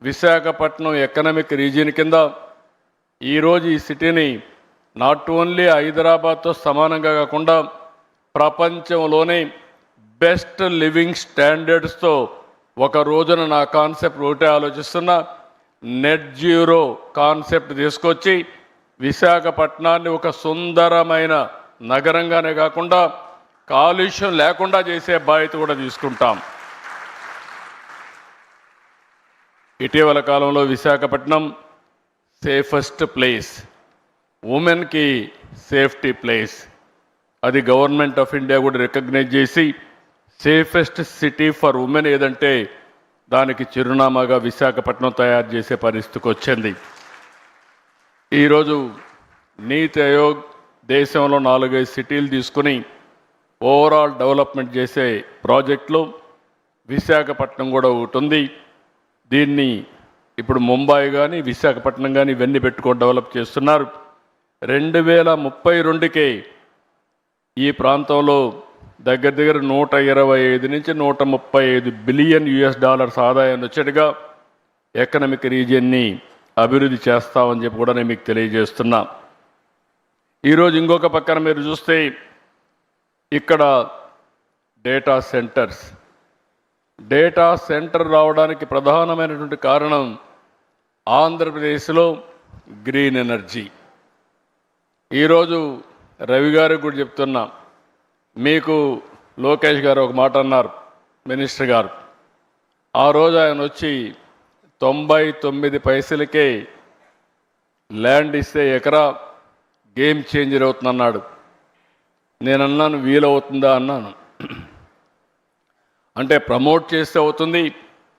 విశాఖపట్నం ఎకనామిక్ రీజియన్ కింద ఈరోజు ఈ సిటీని నాట్ ఓన్లీ హైదరాబాద్తో సమానంగా కాకుండా ప్రపంచంలోనే బెస్ట్ లివింగ్ స్టాండర్డ్స్తో ఒక రోజున నా కాన్సెప్ట్ ఒకటే ఆలోచిస్తున్నా. నెట్ జీరో కాన్సెప్ట్ తీసుకొచ్చి విశాఖపట్నాన్ని ఒక సుందరమైన నగరంగానే కాకుండా కాలుష్యం లేకుండా చేసే బాధ్యత కూడా తీసుకుంటాం. ఇటీవల కాలంలో విశాఖపట్నం సేఫెస్ట్ ప్లేస్, ఉమెన్కి సేఫ్టీ ప్లేస్, అది గవర్నమెంట్ ఆఫ్ ఇండియా కూడా రికగ్నైజ్ చేసి సేఫెస్ట్ సిటీ ఫర్ ఉమెన్ ఏదంటే దానికి చిరునామాగా విశాఖపట్నం తయారు చేసే పరిస్థితికి వచ్చింది. ఈరోజు నీతి ఆయోగ్ దేశంలో 4-5 సిటీలు తీసుకుని ఓవరాల్ డెవలప్మెంట్ చేసే ప్రాజెక్టులో విశాఖపట్నం కూడా ఒకటి ఉంది. దీన్ని ఇప్పుడు ముంబై కానీ విశాఖపట్నం కానీ ఇవన్నీ పెట్టుకొని డెవలప్ చేస్తున్నారు. 2032కే ఈ ప్రాంతంలో దగ్గర దగ్గర 125 నుంచి 135 బిలియన్ US$ ఆదాయాన్ని వచ్చేట్టుగా ఎకనామిక్ రీజియన్ని అభివృద్ధి చేస్తామని చెప్పి కూడా నేను మీకు తెలియజేస్తున్నా. ఈరోజు ఇంకొక పక్కన మీరు చూస్తే ఇక్కడ డేటా సెంటర్ రావడానికి ప్రధానమైనటువంటి కారణం ఆంధ్రప్రదేశ్లో గ్రీన్ ఎనర్జీ. ఈరోజు రవి గారికి కూడా చెప్తున్నా, మీకు లోకేష్ గారు ఒక మాట అన్నారు, మినిస్టర్ గారు. ఆ రోజు ఆయన వచ్చి 99 పైసలకే ల్యాండ్ ఇస్తే ఎకరా గేమ్ చేంజర్ అవుతుందన్నాడు. నేను అన్నాను వీలవుతుందా అన్నాను. అంటే ప్రమోట్ చేస్తే అవుతుంది,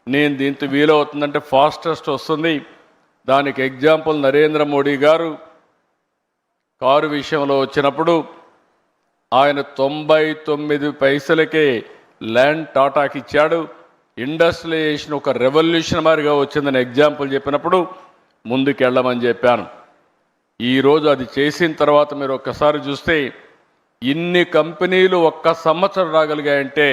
నేను దీంతో వీలవుతుందంటే ఫాస్టెస్ట్ వస్తుంది. దానికి ఎగ్జాంపుల్ నరేంద్ర మోడీ గారు కారు విషయంలో వచ్చినప్పుడు ఆయన 99 పైసలకే ల్యాండ్ టాటాకి ఇచ్చాడు. ఇండస్ట్రియలైజేషన్ ఒక రెవల్యూషన్ మాదిరిగా వచ్చిందని ఎగ్జాంపుల్ చెప్పినప్పుడు ముందుకెళ్ళమని చెప్పాను. ఈరోజు అది చేసిన తర్వాత మీరు ఒక్కసారి చూస్తే ఇన్ని కంపెనీలు ఒక్క సంవత్సరం రాగలిగాయంటే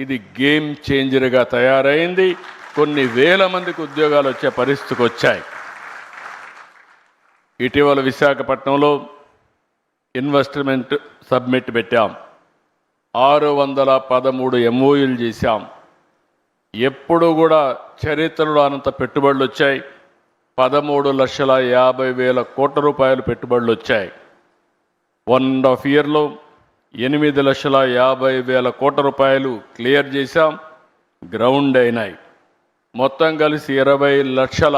ఇది గేమ్ చేంజర్గా తయారైంది. కొన్ని వేల మందికి ఉద్యోగాలు వచ్చే పరిస్థితికి వచ్చాయి. ఇటీవల విశాఖపట్నంలో ఇన్వెస్ట్మెంట్ సబ్మిట్ పెట్టాం. 613 MOUలు చేశాం. ఎప్పుడు కూడా చరిత్రలో అనంత పెట్టుబడులు వచ్చాయి. 13,50,000 కోట్ల రూపాయలు పెట్టుబడులు వచ్చాయి. 1.5 yearలో 8,50,000 కోట్ల రూపాయలు క్లియర్ చేశాం, గ్రౌండ్ అయినాయి. మొత్తం కలిసి 20 లక్షల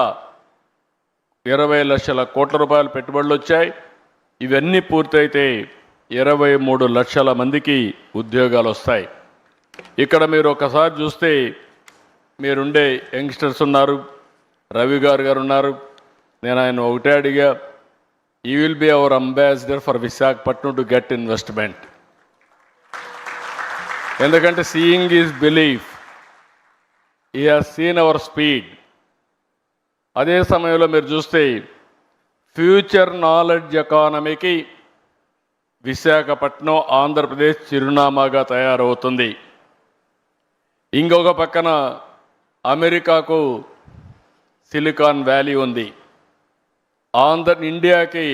కోట్ల రూపాయలు పెట్టుబడులు వచ్చాయి. ఇవన్నీ పూర్తయితే 23 లక్షల మందికి ఉద్యోగాలు వస్తాయి. ఇక్కడ మీరు ఒకసారి చూస్తే మీరుండే యంగ్స్టర్స్ ఉన్నారు, రవి గారు ఉన్నారు. నేను ఆయన ఒకటే అడిగా, you will be our ambassador for Visakhapatnam to get investment. ఎందుకంటే seeing is belief. He has seen our speed. అదే సమయంలో మీరు చూస్తే ఫ్యూచర్ నాలెడ్జ్ ఎకానమీకి విశాఖపట్నం ఆంధ్రప్రదేశ్ చిరునామాగా తయారవుతుంది. ఇంకొక పక్కన అమెరికాకు సిలికాన్ వ్యాలీ ఉంది. ఇండియాకి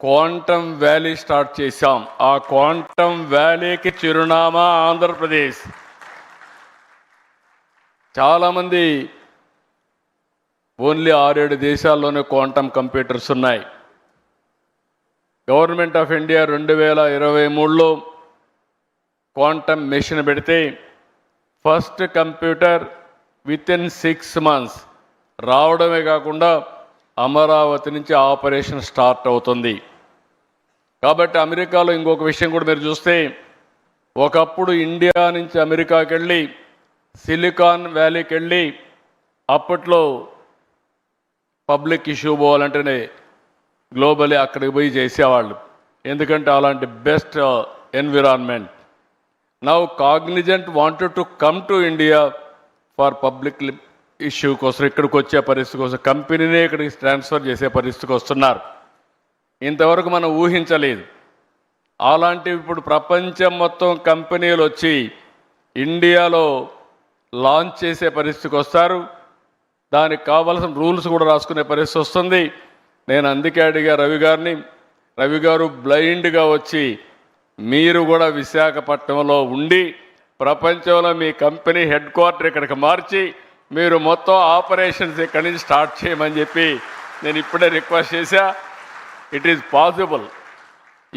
క్వాంటమ్ వ్యాలీ స్టార్ట్ చేశాం. ఆ క్వాంటమ్ వ్యాలీకి చిరునామా ఆంధ్రప్రదేశ్. చాలామంది ఓన్లీ 6-7 దేశాల్లోనే క్వాంటమ్ కంప్యూటర్స్ ఉన్నాయి. గవర్నమెంట్ ఆఫ్ ఇండియా 2023లో క్వాంటమ్ మెషిన్ పెడితే ఫస్ట్ కంప్యూటర్ వితిన్ 6 months రావడమే కాకుండా అమరావతి నుంచి ఆపరేషన్ స్టార్ట్ అవుతుంది. కాబట్టి అమెరికాలో ఇంకొక విషయం కూడా మీరు చూస్తే, ఒకప్పుడు ఇండియా నుంచి అమెరికాకి వెళ్ళి సిలికాన్ వ్యాలీకి వెళ్ళి అప్పట్లో పబ్లిక్ ఇష్యూ పోవాలంటేనే గ్లోబలీ అక్కడికి పోయి చేసేవాళ్ళు, ఎందుకంటే అలాంటి best environment. Now Cognizant wanted to come to India for public issue కోసం, ఇక్కడికి వచ్చే పరిస్థితి కోసం కంపెనీనే ఇక్కడికి ట్రాన్స్ఫర్ చేసే పరిస్థితికి వస్తున్నారు. ఇంతవరకు మనం ఊహించలేదు. అలాంటివి ఇప్పుడు ప్రపంచం మొత్తం కంపెనీలు వచ్చి ఇండియాలో లాంచ్ చేసే పరిస్థితికి వస్తారు. దానికి కావాల్సిన రూల్స్ కూడా రాసుకునే పరిస్థితి వస్తుంది. నేను అందుకే అడిగా రవి గారు బ్లైండ్గా వచ్చి మీరు కూడా విశాఖపట్నంలో ఉండి ప్రపంచంలో మీ కంపెనీ హెడ్ క్వార్టర్ ఇక్కడికి మార్చి మీరు మొత్తం ఆపరేషన్స్ ఇక్కడి నుంచి స్టార్ట్ చేయమని చెప్పి నేను ఇప్పుడే రిక్వెస్ట్ చేశా. It is possible.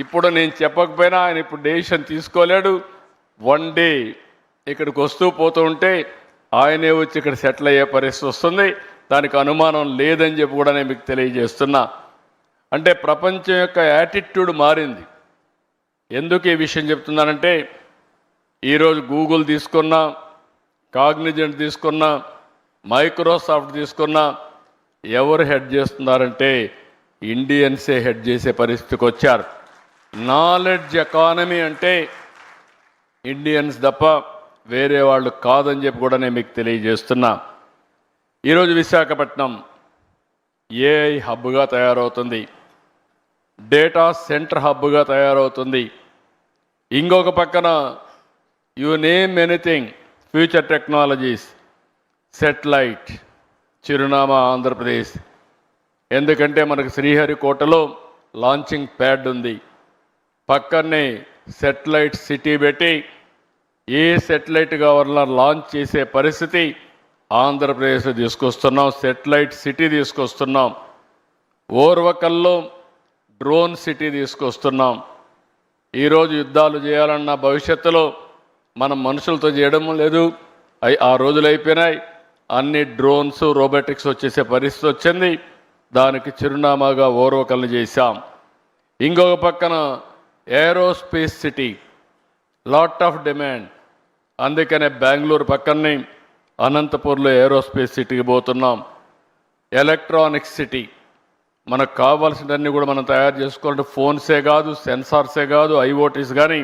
ఇప్పుడు నేను చెప్పకపోయినా ఆయన ఇప్పుడు డెసిషన్ తీసుకోలేడు. వన్ డే ఇక్కడికి వస్తూ పోతూ ఉంటే ఆయనే వచ్చి ఇక్కడ సెటిల్ అయ్యే పరిస్థితి వస్తుంది. దానికి అనుమానం లేదని చెప్పి కూడా నేను మీకు తెలియజేస్తున్నా. అంటే ప్రపంచం యొక్క యాటిట్యూడ్ మారింది. ఎందుకు ఈ విషయం చెప్తున్నానంటే, ఈరోజు గూగుల్ తీసుకున్నా, కాగ్నిజెంట్ తీసుకున్నా, మైక్రోసాఫ్ట్ తీసుకున్నా ఎవరు హెడ్ చేస్తున్నారంటే ఇండియన్సే హెడ్ చేసే పరిస్థితికి వచ్చారు. నాలెడ్జ్ ఎకానమీ అంటే ఇండియన్స్ తప్ప వేరే వాళ్ళు కాదని చెప్పి కూడా నేను మీకు తెలియజేస్తున్నా. ఈరోజు విశాఖపట్నం ఏఐ హబ్గా తయారవుతుంది, డేటా సెంటర్ హబ్గా తయారవుతుంది. ఇంకొక పక్కన you name anything, future technologies, satellite చిరునామా ఆంధ్రప్రదేశ్. ఎందుకంటే మనకు శ్రీహరికోటలో లాంచింగ్ ప్యాడ్ ఉంది, పక్కనే సెటిలైట్ సిటీ పెట్టి ఏ సెటిలైట్ కావాలన్నా లాంచ్ చేసే పరిస్థితి ఆంధ్రప్రదేశ్లో తీసుకొస్తున్నాం. సెటిలైట్ సిటీ తీసుకొస్తున్నాం. ఓర్వకల్లో డ్రోన్ సిటీ తీసుకొస్తున్నాం. ఈరోజు యుద్ధాలు చేయాలన్న భవిష్యత్తులో మనం మనుషులతో చేయడం లేదు, ఆ రోజులు అయిపోయినాయి. అన్ని డ్రోన్స్, రోబోటిక్స్ వచ్చేసే పరిస్థితి వచ్చింది. దానికి చిరునామాగా ఓర్వకల్ని చేశాం. ఇంకొక పక్కన aerospace city, lot of demand. అందుకనే బెంగళూరు పక్కనే అనంతపూర్లో ఏరోస్పేస్ సిటీకి పోతున్నాం. ఎలక్ట్రానిక్స్ సిటీ, మనకు కావాల్సినవన్నీ కూడా మనం తయారు చేసుకోవాలంటే ఫోన్సే కాదు, సెన్సార్సే కాదు, ఐఓటీస్ కానీ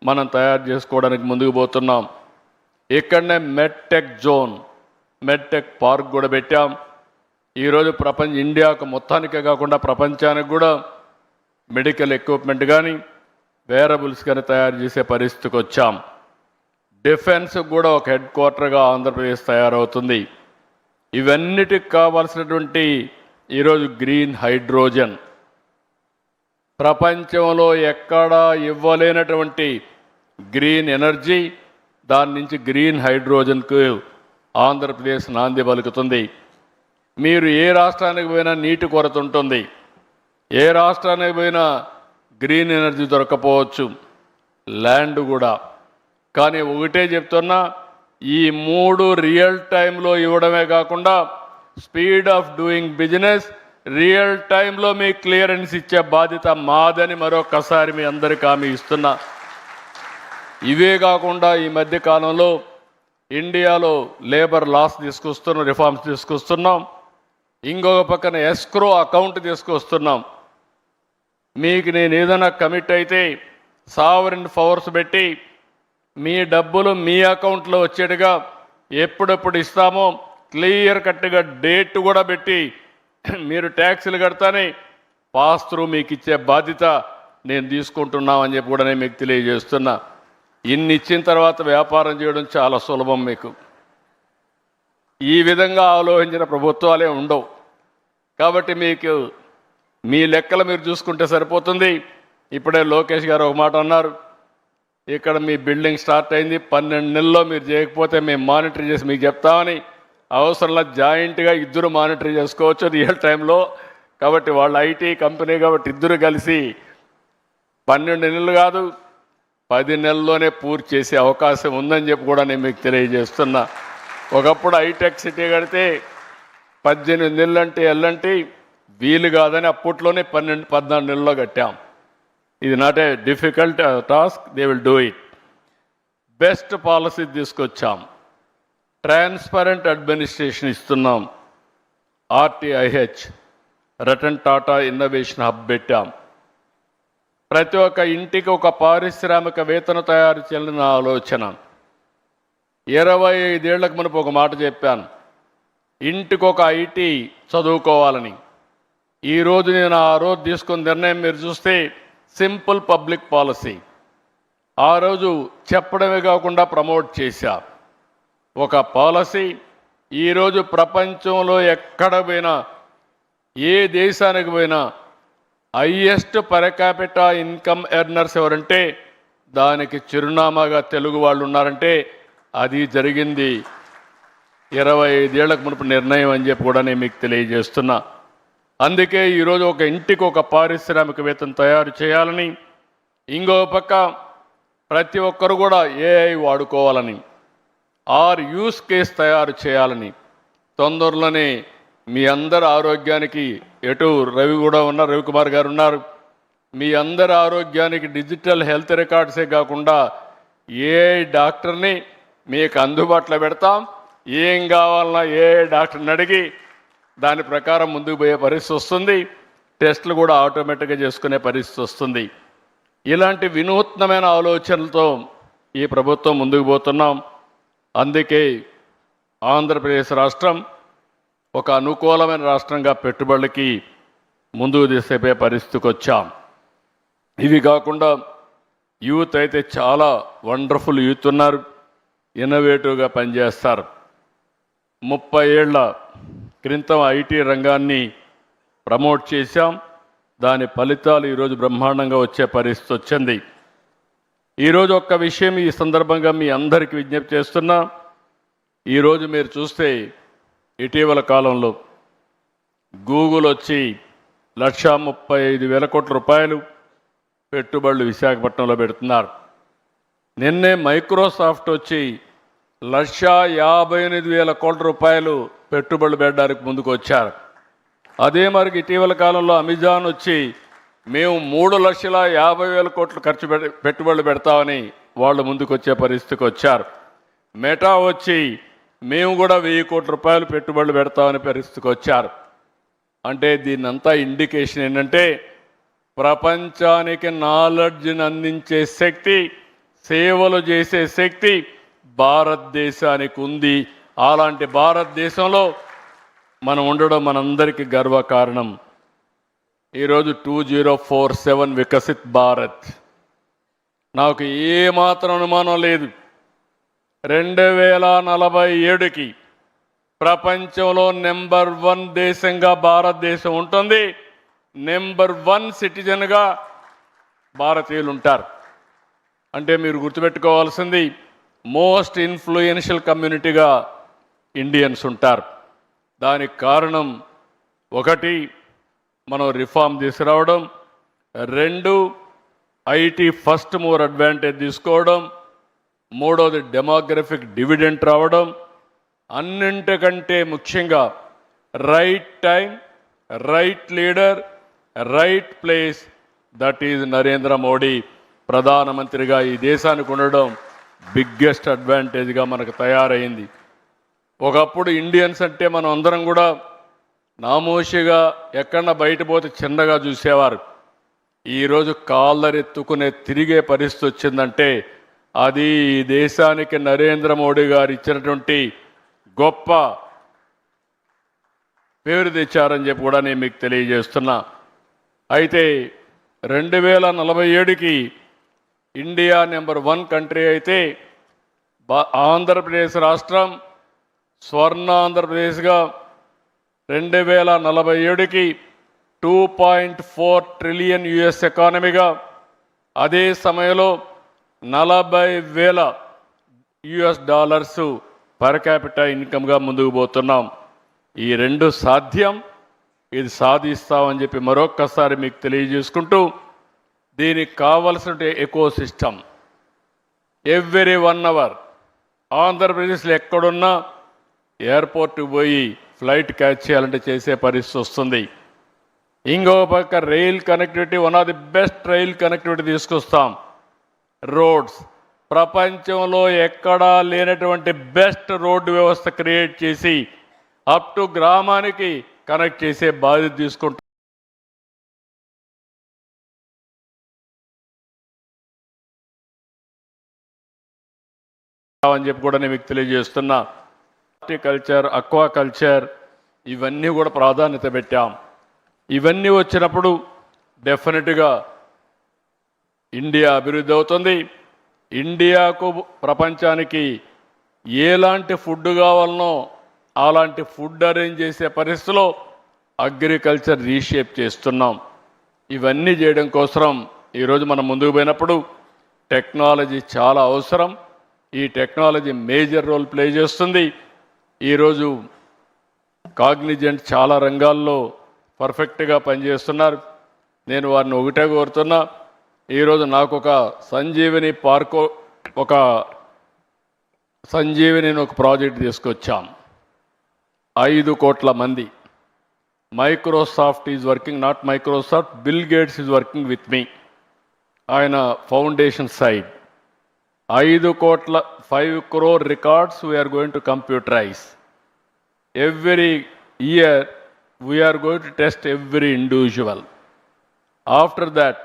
మనం తయారు చేసుకోవడానికి ముందుకు పోతున్నాం. ఇక్కడనే మెడ్టెక్ జోన్, మెడ్టెక్ పార్క్ కూడా పెట్టాం. ఈరోజు ఇండియాకు మొత్తానికే కాకుండా ప్రపంచానికి కూడా మెడికల్ ఎక్విప్మెంట్ కానీ వేరబుల్స్ కానీ తయారు చేసే పరిస్థితికి వచ్చాం. డిఫెన్స్ కూడా ఒక హెడ్ క్వార్టర్గా ఆంధ్రప్రదేశ్ తయారవుతుంది. ఇవన్నిటికి కావాల్సినటువంటి ఈరోజు గ్రీన్ హైడ్రోజన్, ప్రపంచంలో ఎక్కడా ఇవ్వలేనటువంటి గ్రీన్ ఎనర్జీ, దాని నుంచి గ్రీన్ హైడ్రోజన్కు ఆంధ్రప్రదేశ్ నాంది పలుకుతుంది. మీరు ఏ రాష్ట్రానికి పోయినా నీటి కొరత ఉంటుంది, ఏ రాష్ట్రానికి పోయినా గ్రీన్ ఎనర్జీ దొరకపోవచ్చు, ల్యాండ్ కూడా. కానీ ఒకటే చెప్తున్నా, ఈ 3 రియల్ టైంలో ఇవ్వడమే కాకుండా speed of doing business real టైంలో మీకు క్లియరెన్స్ ఇచ్చే బాధ్యత మాదని మరొకసారి మీ అందరికీ హామీ ఇస్తున్నా. ఇవే కాకుండా ఈ మధ్య కాలంలో ఇండియాలో లేబర్ లాస్ తీసుకొస్తున్నాం, రిఫార్మ్స్ తీసుకొస్తున్నాం. ఇంకొక పక్కన ఎస్క్రో అకౌంట్ తీసుకొస్తున్నాం. మీకు నేను ఏదైనా కమిట్ అయితే సావరిన్ పవర్స్ పెట్టి మీ డబ్బులు మీ అకౌంట్లో వచ్చేట్టుగా ఎప్పుడెప్పుడు ఇస్తామో క్లియర్ కట్గా డేట్ కూడా పెట్టి మీరు ట్యాక్సులు కడతానే పాస్ త్రూ మీకు ఇచ్చే బాధ్యత నేను తీసుకుంటున్నామని చెప్పి కూడా నేను మీకు తెలియజేస్తున్నా. ఇన్ని ఇచ్చిన తర్వాత వ్యాపారం చేయడం చాలా సులభం. మీకు ఈ విధంగా ఆలోచించిన ప్రభుత్వాలే ఉండవు. కాబట్టి మీకు మీ లెక్కలు మీరు చూసుకుంటే సరిపోతుంది. ఇప్పుడే లోకేష్ గారు ఒక మాట అన్నారు, ఇక్కడ మీ బిల్డింగ్ స్టార్ట్ అయింది, 12 నెలల్లో మీరు చేయకపోతే మేము మానిటర్ చేసి మీకు చెప్తామని. అవసరంలో జాయింట్గా ఇద్దరు మానిటర్ చేసుకోవచ్చు రియల్ టైంలో. కాబట్టి వాళ్ళ ఐటీ కంపెనీ కాబట్టి ఇద్దరు కలిసి 12 నెలలు కాదు 10 నెలల్లోనే పూర్తి చేసే అవకాశం ఉందని చెప్పి కూడా నేను మీకు తెలియజేస్తున్నా. ఒకప్పుడు హైటెక్ సిటీ కడితే 18 నెలలు అంటే ఎల్లంటే వీలు కాదని అప్పట్లోనే 14 నెలల్లో కట్టాం. ఇది not a difficult task, they will do it. Best policy తీసుకొచ్చాం, ట్రాన్స్పరెంట్ అడ్మినిస్ట్రేషన్ ఇస్తున్నాం, R T I H Ratan Tata innovation hub పెట్టాం. ప్రతి ఒక్క ఇంటికి ఒక పారిశ్రామికవేత్తన తయారు చేయాలన్న ఆలోచన. 25 ఏళ్లకు మునుపు ఒక మాట చెప్పాను, ఇంటికి ఒక ఐటీ చదువుకోవాలని. ఈరోజు నేను ఆ రోజు తీసుకున్న నిర్ణయం మీరు చూస్తే సింపుల్ పబ్లిక్ పాలసీ. ఆ రోజు చెప్పడమే కాకుండా ప్రమోట్ చేశా. ఒక పాలసీ ఈరోజు ప్రపంచంలో ఎక్కడ పోయినా, ఏ దేశానికి పోయినా highest per capita income earners ఎవరంటే దానికి చిరునామాగా తెలుగు వాళ్ళు ఉన్నారంటే అది జరిగింది 25 ఏళ్లకు మునుపు నిర్ణయం అని చెప్పి కూడా నేను మీకు తెలియజేస్తున్నా. అందుకే ఈరోజు ఒక ఇంటికి ఒక పారిశ్రామికవేత్తను తయారు చేయాలని, ఇంకో పక్క ప్రతి ఒక్కరు కూడా ఏఐ వాడుకోవాలని, యూస్ కేస్ తయారు చేయాలని. తొందరలోనే మీ అందరి ఆరోగ్యానికి, ఎటు రవి కూడా ఉన్నారు, రవికుమార్ గారు ఉన్నారు, మీ అందరి ఆరోగ్యానికి డిజిటల్ హెల్త్ రికార్డ్సే కాకుండా ఏఐ డాక్టర్ని మీకు అందుబాటులో పెడతాం. ఏం కావాలన్నా ఏఐ డాక్టర్ని అడిగి దాని ప్రకారం ముందుకు పోయే పరిస్థితి వస్తుంది. టెస్టులు కూడా ఆటోమేటిక్గా చేసుకునే పరిస్థితి వస్తుంది. ఇలాంటి వినూత్నమైన ఆలోచనలతో ఈ ప్రభుత్వం ముందుకు పోతున్నాం. అందుకే ఆంధ్రప్రదేశ్ రాష్ట్రం ఒక అనుకూలమైన రాష్ట్రంగా పెట్టుబడులకి ముందుకు తీసుకుపోయే పరిస్థితికి వచ్చాం. ఇవి కాకుండా యూత్ అయితే చాలా వండర్ఫుల్ యూత్ ఉన్నారు, ఇన్నోవేటివ్గా పనిచేస్తారు. 30 ఏళ్ల క్రితం ఐటీ రంగాన్ని ప్రమోట్ చేశాం. దాని ఫలితాలు ఈరోజు బ్రహ్మాండంగా వచ్చే పరిస్థితి వచ్చింది. ఈరోజు ఒక్క విషయం ఈ సందర్భంగా మీ అందరికీ విజ్ఞప్తి చేస్తున్నా. ఈరోజు మీరు చూస్తే ఇటీవల కాలంలో గూగుల్ వచ్చి 1,35,000 కోట్ల రూపాయలు పెట్టుబడులు విశాఖపట్నంలో పెడుతున్నారు. నిన్నే మైక్రోసాఫ్ట్ వచ్చి 1,58,000 కోట్ల రూపాయలు పెట్టుబడులు పెట్టడానికి ముందుకు వచ్చారు. అదే మరి ఇటీవల కాలంలో అమెజాన్ వచ్చి మేము 3,50,000 కోట్లు పెట్టుబడులు పెడతామని వాళ్ళు ముందుకు వచ్చే పరిస్థితికి వచ్చారు. మెటా వచ్చి మేము కూడా 1,000 కోట్ల రూపాయలు పెట్టుబడులు పెడతామని పరిస్థితికి వచ్చారు. అంటే దీన్నంతా ఇండికేషన్ ఏంటంటే ప్రపంచానికి నాలెడ్జ్ని అందించే శక్తి, సేవలు చేసే శక్తి భారతదేశానికి ఉంది. అలాంటి భారతదేశంలో మనం ఉండడం మనందరికీ గర్వకారణం. ఈరోజు 2047 వికసిత్ భారత్. నాకు ఏమాత్రం అనుమానం లేదు, 2047కి ప్రపంచంలో నెంబర్ 1 దేశంగా భారతదేశం ఉంటుంది. నెంబర్ 1 సిటిజన్గా భారతీయులు ఉంటారు. అంటే మీరు గుర్తుపెట్టుకోవాల్సింది మోస్ట్ ఇన్ఫ్లుయెన్షియల్ కమ్యూనిటీగా ఇండియన్స్ ఉంటారు. దానికి కారణం 1 మనం రిఫార్మ్ తీసుకురావడం, 2 ఐటీ ఫస్ట్ మూవర్ అడ్వాంటేజ్ తీసుకోవడం, 3వది డెమోగ్రఫిక్ డివిడెంట్ రావడం, అన్నింటికంటే ముఖ్యంగా right time right leader, right place, that is Narendra Modi ప్రధానమంత్రిగా ఈ దేశానికి ఉండడం బిగ్గెస్ట్ అడ్వాంటేజ్గా మనకు తయారైంది. ఒకప్పుడు ఇండియన్స్ అంటే మనం అందరం కూడా నామోషిగా ఎక్కడన్నా బయట పోతే చిన్నగా చూసేవారు. ఈరోజు కాళ్ళరెత్తుకునే తిరిగే పరిస్థితి వచ్చిందంటే అది ఈ దేశానికి నరేంద్ర మోడీ గారు ఇచ్చినటువంటి గొప్ప పేరు తెచ్చారని చెప్పి కూడా నేను మీకు తెలియజేస్తున్నా. అయితే 2047కి ఇండియా నెంబర్ 1 కంట్రీ అయితే ఆంధ్రప్రదేశ్ రాష్ట్రం స్వర్ణ ఆంధ్రప్రదేశ్గా 2047కి 2.4 ట్రిలియన్ యుఎస్ ఎకానమీగా, అదే సమయంలో 40,000 యుఎస్ డాలర్స్ పర్ క్యాపిటల్ ఇన్కమ్గా ముందుకు పోతున్నాం. ఈ రెండు సాధ్యం, ఇది సాధిస్తామని చెప్పి మరొక్కసారి మీకు తెలియజేసుకుంటూ, దీనికి కావలసిన ఎకో సిస్టమ్ ఎవ్రీ 1 అవర్ ఆంధ్రప్రదేశ్లో ఎక్కడున్నా ఎయిర్పోర్ట్కి పోయి ఫ్లైట్ క్యాచ్ చేయాలంటే చేసే పరిస్థితి వస్తుంది. ఇంకో పక్క rail connectivity, one of the best rail connectivity తీసుకొస్తాం. రోడ్స్ ప్రపంచంలో ఎక్కడా లేనటువంటి బెస్ట్ రోడ్డు వ్యవస్థ క్రియేట్ చేసి అప్ టు గ్రామానికి కనెక్ట్ చేసే బాధ్యత తీసుకుంటాం. అని చెప్పి కూడా నేను మీకు తెలియజేస్తున్నా. హార్టికల్చర్, అక్వాకల్చర్ ఇవన్నీ కూడా ప్రాధాన్యత పెట్టాం. ఇవన్నీ వచ్చినప్పుడు డెఫినెట్గా ఇండియా అభివృద్ధి అవుతుంది. ఇండియాకు ప్రపంచానికి ఎలాంటి ఫుడ్ కావాలనో అలాంటి ఫుడ్ అరేంజ్ చేసే పరిస్థితిలో అగ్రికల్చర్ రీషేప్ చేస్తున్నాం. ఇవన్నీ చేయడం కోసం ఈరోజు మనం ముందుకు పోయినప్పుడు టెక్నాలజీ చాలా అవసరం. ఈ టెక్నాలజీ మేజర్ రోల్ ప్లే చేస్తుంది. ఈరోజు కాగ్నిజెంట్ చాలా రంగాల్లో పర్ఫెక్ట్గా పనిచేస్తున్నారు. నేను వారిని ఒకటే కోరుతున్నా, ఈరోజు నాకు ఒక సంజీవిని పార్కు, ఒక సంజీవిని ఒక ప్రాజెక్ట్ తీసుకొచ్చాం. 5 కోట్ల మంది. Microsoft is working, not Microsoft, Bill Gates is working with me. ఆయన foundation side 5 crore records we are going to computerize. Every year we are going to test every individual. After that,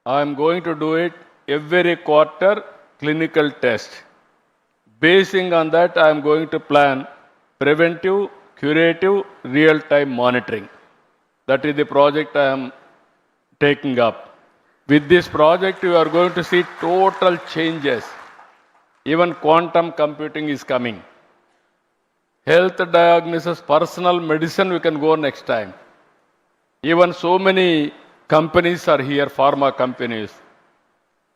I am going to do it every quarter clinical test. Basing on that, I am going to plan preventive, curative, real-time monitoring. That is the project I am taking up. With this project, you are going to see total changes. Even quantum computing is coming. Health diagnosis, personal medicine, we can go next time. Even so many companies are here, pharma companies.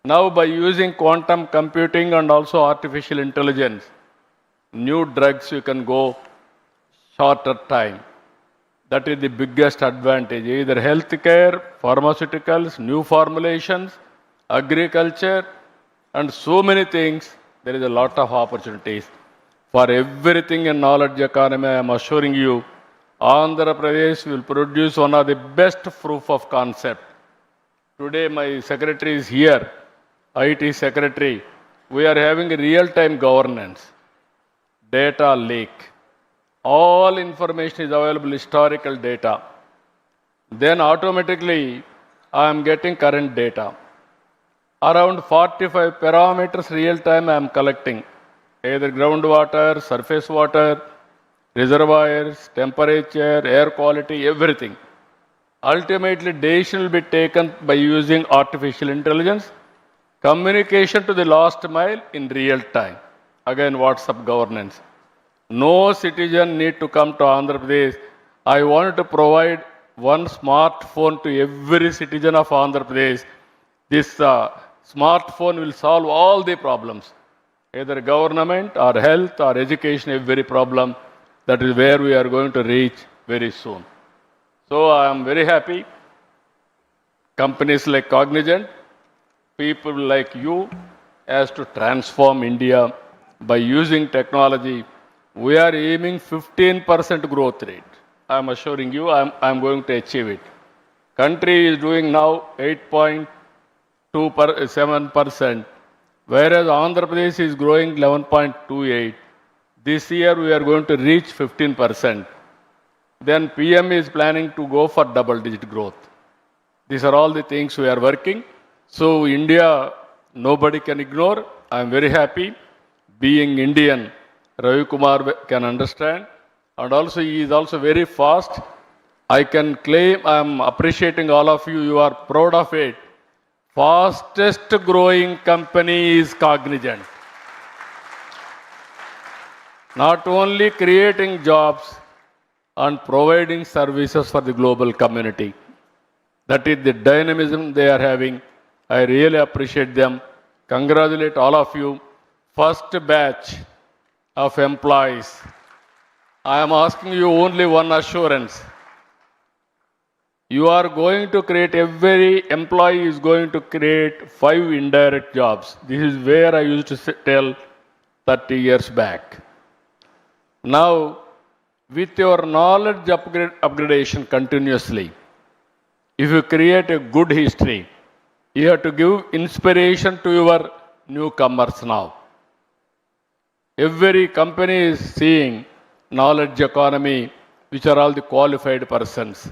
Now by using quantum computing and also artificial intelligence, new drugs you can go shorter time. That is the biggest advantage. Either healthcare, pharmaceuticals, new formulations, agriculture, and so many things. There is a lot of opportunities. For everything in knowledge economy, I am assuring you, Andhra Pradesh will produce one of the best proof of concept. Today my secretary is here, IT secretary. We are having a real-time governance, data lake. All information is available, historical data. Then automatically I am getting current data. Around 45 parameters real time I am collecting. Either groundwater, surface water, reservoirs, temperature, air quality, everything. Ultimately, decision will be taken by using artificial intelligence. Communication to the last mile in real time. Again, WhatsApp governance. No citizen need to come to Andhra Pradesh. I want to provide one smartphone to every citizen of Andhra Pradesh. This smartphone will solve all the problems, either government or health or education, every problem. That is where we are going to reach very soon. So I am very happy. Companies like Cognizant, people like you, has to transform India by using technology. We are aiming 15% growth rate. I'm assuring you, I'm going to achieve it. Country is doing now 8.7%, whereas Andhra Pradesh is growing 11.28. This year we are going to reach 15%. Then PM is planning to go for double-digit growth. These are all the things we are working. So India, nobody can ignore. I am very happy. Being Indian, Ravi Kumar can understand. And also he is also very fast. I can claim, I am appreciating all of you. You are proud of it. Fastest growing company is Cognizant. Not only creating jobs and providing services for the global community. That is the dynamism they are having. I really appreciate them. Congratulate all of you. First batch of employees. I am asking you only one assurance. You are going to create, every employee is going to create 5 indirect jobs. This is where I used to tell 30 years back. Now, with your knowledge upgradation continuously, if you create a good history, you have to give inspiration to your newcomers now. Every company is seeing knowledge economy, which are all the qualified persons.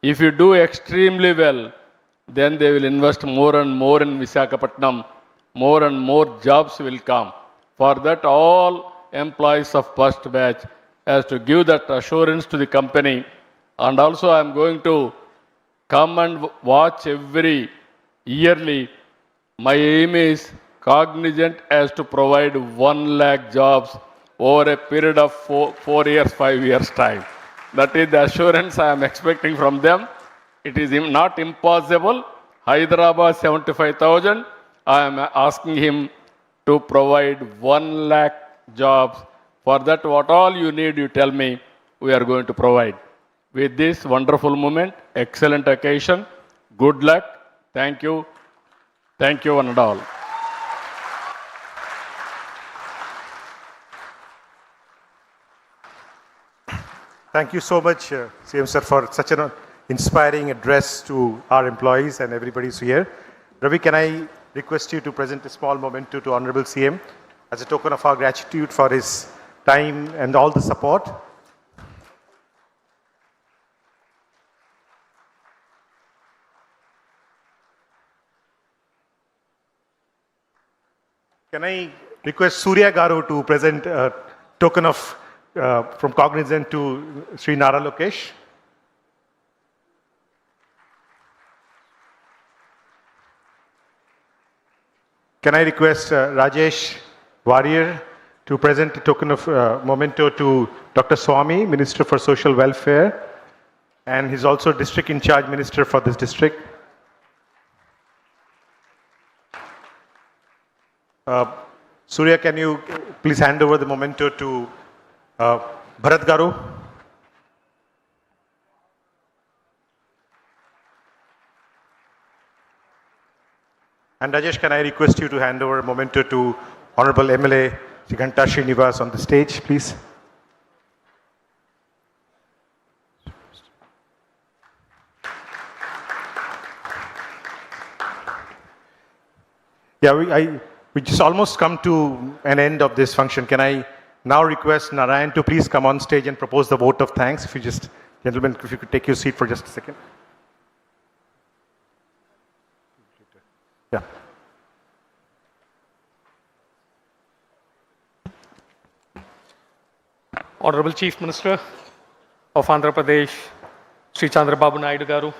If you do extremely well, then they will invest more and more in Visakhapatnam. More and more jobs will come. For that, all employees of first batch has to give that assurance to the company. And also I am going to come and watch every yearly. My aim is Cognizant has to provide 1 lakh jobs over a period of 4 years, 5 years time. That is the assurance I am expecting from them. It is not impossible. Hyderabad 75,000. I am asking him to provide 1 lakh jobs. For that, what all you need, you tell me, we are going to provide. With this wonderful moment, excellent occasion, good luck. Thank you. Thank you, one and all. Thank you so much, CM sir, for such an inspiring address to our employees and everybody who's here. Ravi, can I request you to present a small memento to Honorable CM as a token of our gratitude for his time and all the support. Can I request Surya Garu to present a token of from Cognizant to Sri Nara Lokesh? Can I request Rajesh Warrior to present a token of memento to Dr. Swami, Minister for Social Welfare, and he's also District in Charge Minister for this district. Surya, can you please hand over the memento to Bharat Garu? And Rajesh, can I request you to hand over a memento to Honorable MLA Ghanta Srinivas on the stage, please? Yeah, we just almost come to an end of this function. Can I now request Narayan to please come on stage and propose the vote of thanks? If you just, gentlemen, if you could take your seat for just a second. Yeah. Honorable Chief Minister of Andhra Pradesh, Sri Chandrababu Naidu Garu,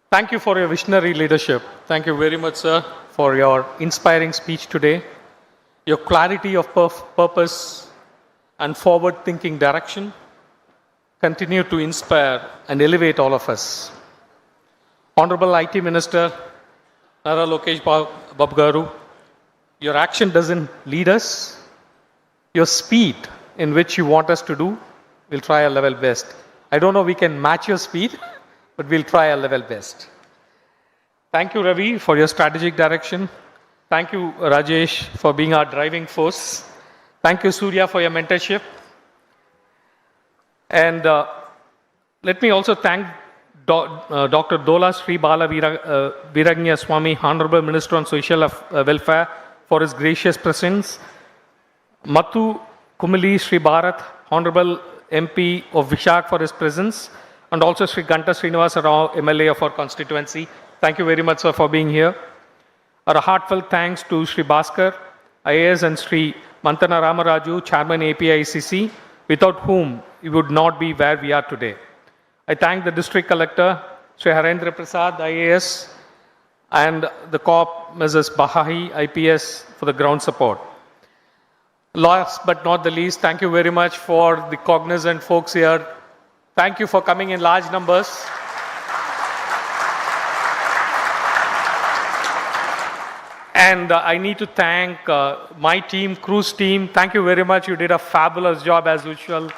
thank you for your visionary leadership. Thank you very much, sir, for your inspiring speech today, your clarity of purpose and forward-thinking direction continue to inspire and elevate all of us. Honorable IT Minister Nara Lokesh Babu Garu, your action doesn't lead us. Your speed in which you want us to do, we'll try our level best. I don't know we can match your speed, but we'll try our level best. Thank you, Ravi, for your strategic direction. Thank you, Rajesh, for being our driving force. Thank you, Surya, for your mentorship. And let me also thank Dr. Dola Sri Bala Viragnya Swami, Honorable Minister on Social Welfare, for his gracious presence. Mathu Kumali Sri Bharat, Honorable MP of Vishak, for his presence, and also Sri Ganta Srinivasa Rao, MLA of our constituency. Thank you very much, sir, for being here. Our heartfelt thanks to Sri Bhaskar, IAS, and Sri Mantana Ramaraju, Chairman APICC, without whom we would not be where we are today. I thank the District Collector, Sri Harendra Prasad, IAS, and the COP, Mrs. Bahahi, IPS, for the ground support. Last but not the least, thank you very much for the cognizant folks here. Thank you for coming in large numbers. And I need to thank my team, cruise team. Thank you very much. You did a fabulous job as usual.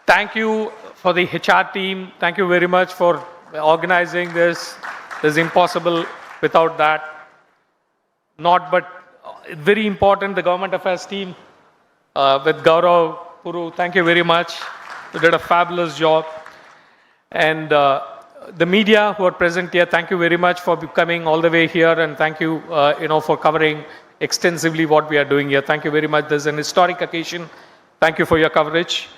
Thank you for the HR team. Thank you very much for organizing this. This is impossible without that. Not but very important, the government affairs team with Gaurav Puru. Thank you very much. You did a fabulous job. And the media who are present here, thank you very much for coming all the way here, and thank you, for covering extensively what we are doing here. Thank you very much. This is an historic occasion. Thank you for your coverage.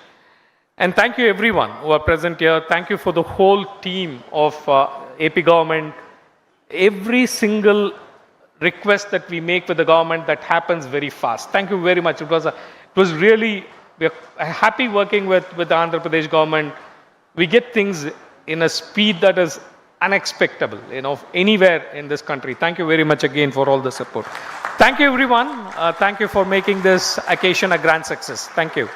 And thank you everyone who are present here. Thank you for the whole team of AP government. Every single request that we make with the government, that happens very fast. Thank you very much. It was really, we're happy working with the Andhra Pradesh government. We get things in a speed that is unexpected, anywhere in this country. Thank you very much again for all the support. Thank you everyone. Thank you for making this occasion a grand success. Thank you.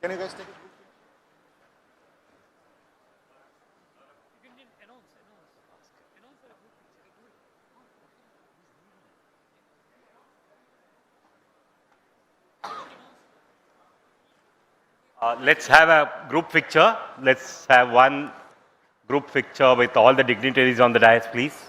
Can you guys take it? Let's have a group picture. Let's have one group picture with all the dignitaries on the dais, please.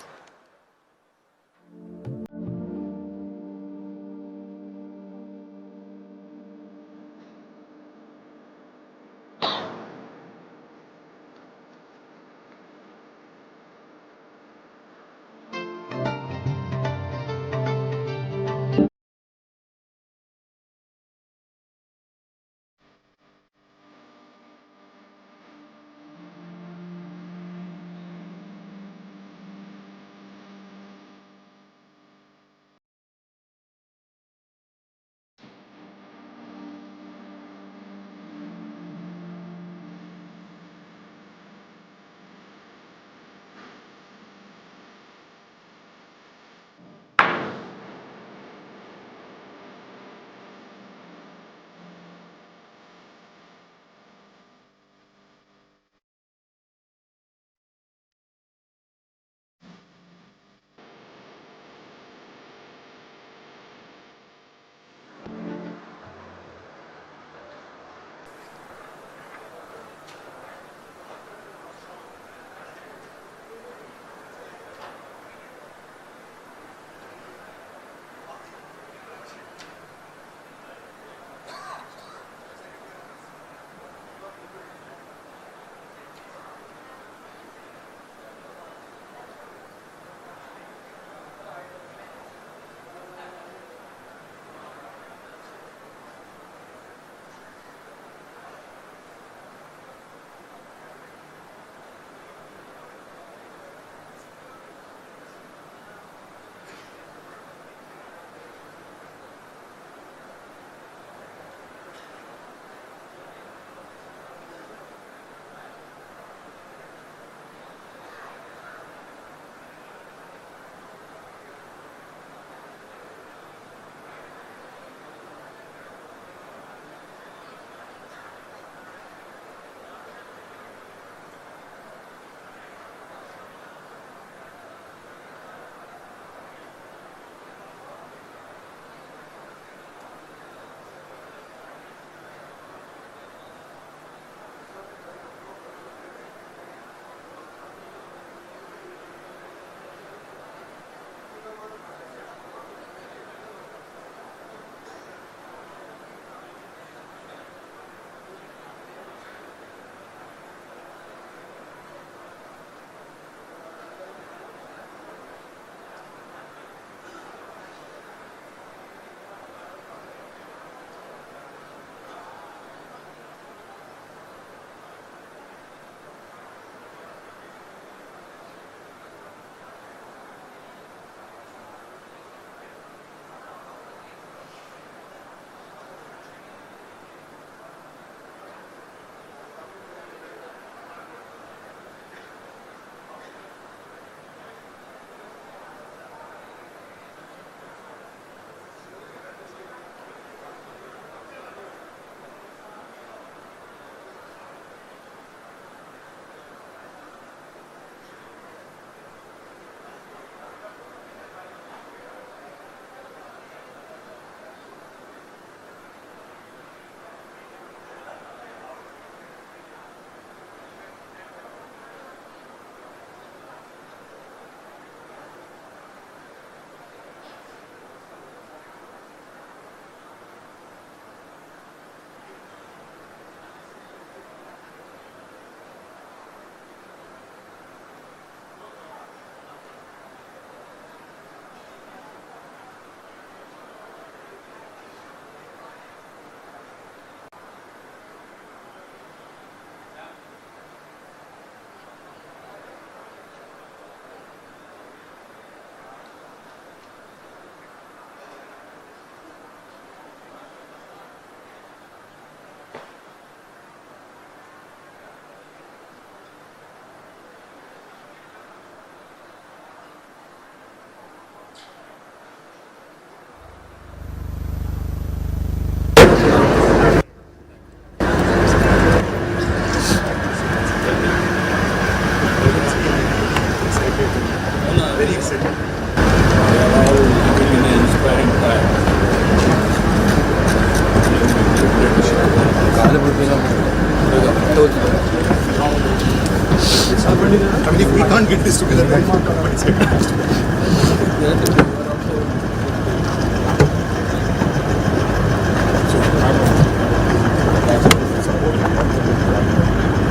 if we can't get this together, then what is it?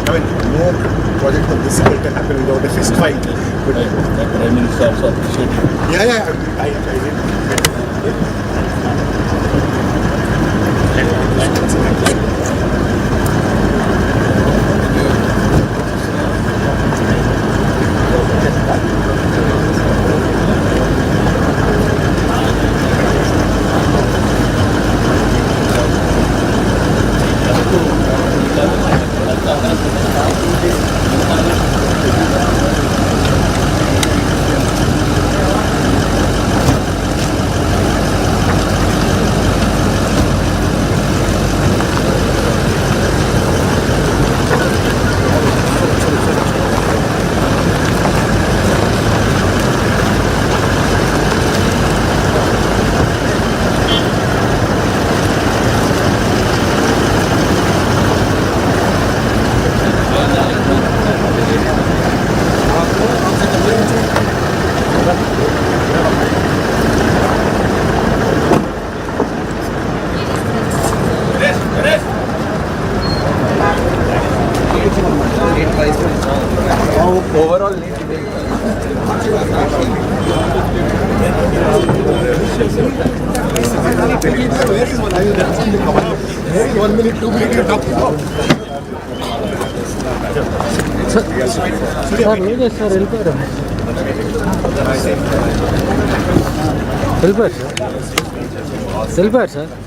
I mean, no project of this scale can happen without a fist fight. But Prime Minister also appreciated. yeah, I did. వెళ్ళిపోయారు sir